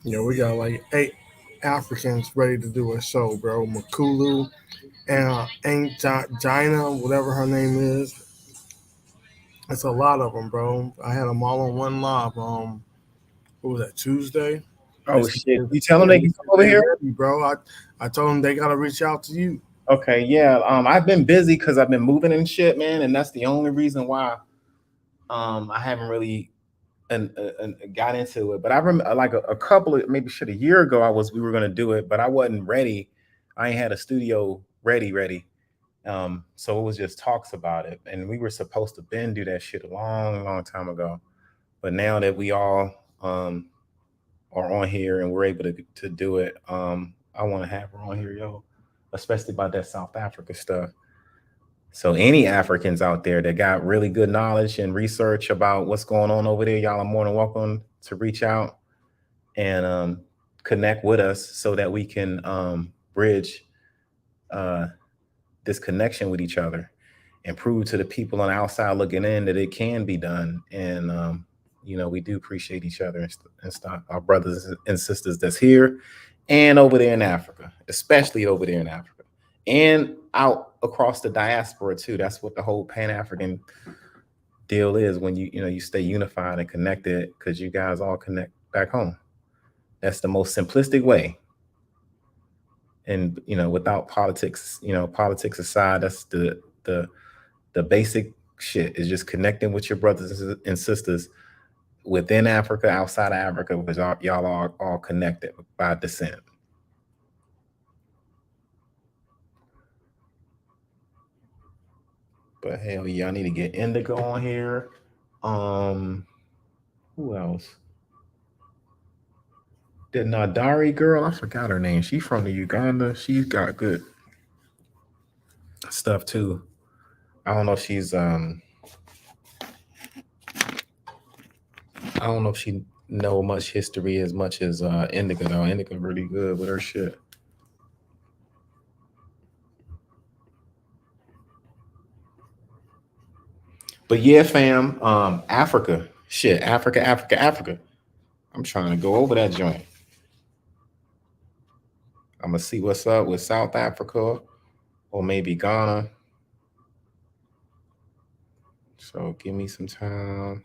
Yeah, we got like 8 Africans ready to do a show, bro. Makulu and Ain't Gina, whatever her name is. It's a lot of them, bro. I had them all on one live. What was that, Tuesday? Oh shit! You tell them they can come over here, ready, bro. I told them they gotta reach out to you. Okay, yeah. I've been busy because I've been moving and shit, man, and that's the only reason why I haven't really got into it. But I remember like a couple of maybe a year ago we were gonna do it, but I wasn't ready. I ain't had a studio ready. So it was just talks about it, and we were supposed to do that shit a long time ago. But now that we all are on here and we're able to do it, I want to have her on here, yo, especially about that South Africa stuff. So any Africans out there that got really good knowledge and research about what's going on over there, y'all are more than welcome to reach out and connect with us so that we can bridge this connection with each other and prove to the people on the outside looking in that it can be done. And we do appreciate each other and stuff, our brothers and sisters that's here and over there in Africa, especially over there in Africa and out across the diaspora too. That's what the whole Pan-African deal is, when you stay unified and connected, because you guys all connect back home. That's the most simplistic way. And without politics, politics aside, that's the basic shit, is just connecting with your brothers and sisters within Africa, outside of Africa, because y'all are all connected by descent. But hell yeah, I need to get Indigo on here. Who else? The Nadari girl, I forgot her name. She's from the Uganda. She's got good stuff too. I don't know if she's I don't know if she know much history as much as Indigo though. Indigo really good with her shit. But yeah, fam, Africa. Shit, Africa. I'm trying to go over that joint. I'm gonna see what's up with South Africa or maybe Ghana. So give me some time.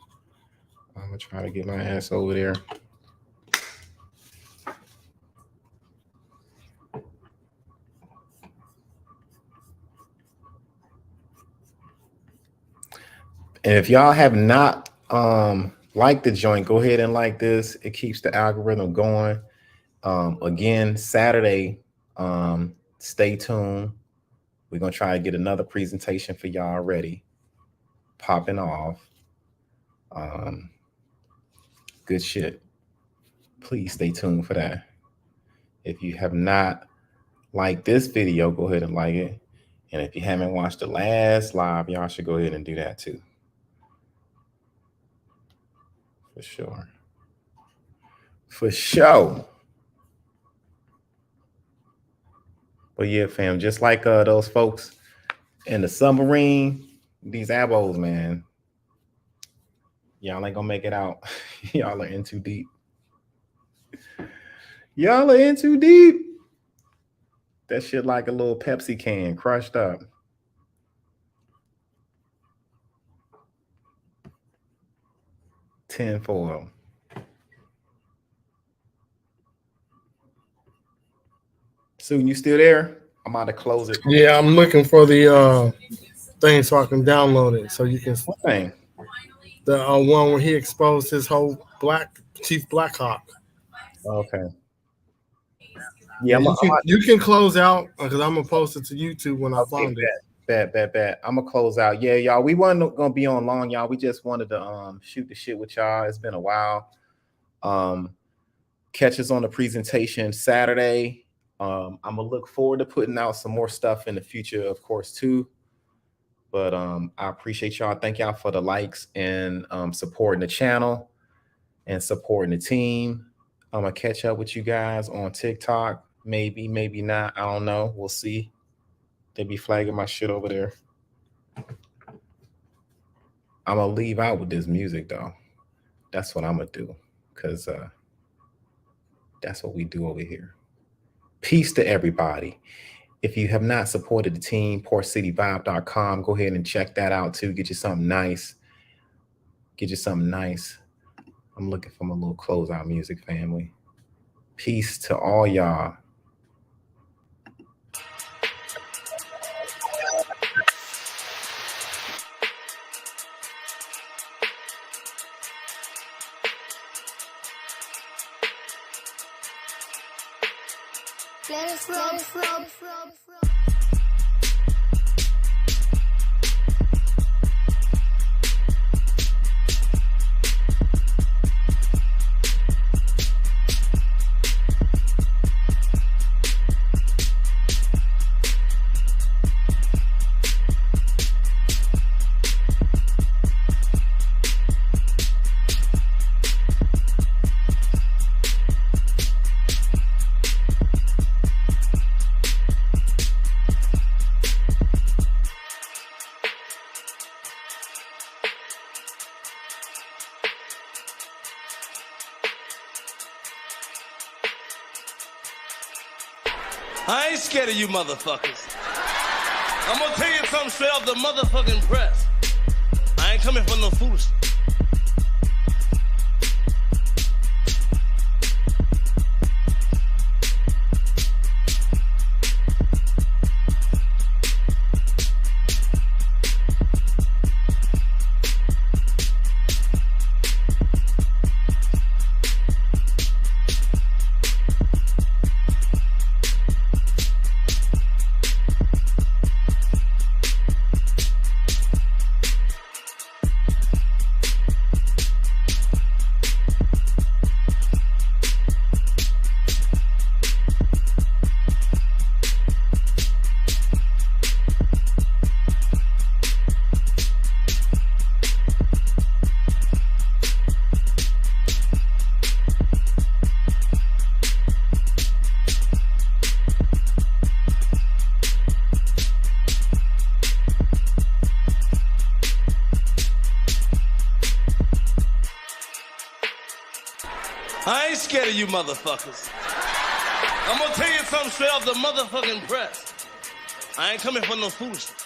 I'm gonna try to get my ass over there. And if y'all have not liked the joint, go ahead and like this. It keeps the algorithm going. Again, Saturday, stay tuned. We're gonna try to get another presentation for y'all ready. Popping off. Good shit. Please stay tuned for that. If you have not liked this video, go ahead and like it. And if you haven't watched the last live, y'all should go ahead and do that too. For sure. For sure. But yeah, fam, just like those folks in the submarine, these ABOs, man, y'all ain't gonna make it out. Y'all are in too deep. Y'all are in too deep. That shit like a little Pepsi can crushed up. Tinfoil. Soon, you still there? I'm about to close it. Yeah, I'm looking for the thing so I can download it. So you can. What thing? The one where he exposed his whole Chief Blackhawk. Okay. Yeah, you can close out because I'm gonna post it to YouTube when I find it. Bet. I'm gonna close out. Yeah, y'all. We weren't gonna be on long, y'all. We just wanted to shoot the shit with y'all. It's been a while. Catch us on the presentation Saturday. I'm gonna look forward to putting out some more stuff in the future, of course, too. But I appreciate y'all. Thank y'all for the likes and supporting the channel and supporting the team. I'm gonna catch up with you guys on TikTok. Maybe not. I don't know. We'll see. They be flagging my shit over there. I'm gonna leave out with this music though. That's what I'm gonna do, because that's what we do over here. Peace to everybody. If you have not supported the team, PortCityVibe.com, go ahead and check that out too. Get you something nice. I'm looking for my little closeout music, family. Peace to all y'all. I ain't scared of you motherfuckers. I'm gonna tell you something straight off the motherfucking press. I ain't coming for no foolishness. I ain't scared of you motherfuckers. I'm gonna tell you something straight off the motherfucking press. I ain't coming for no foolishness.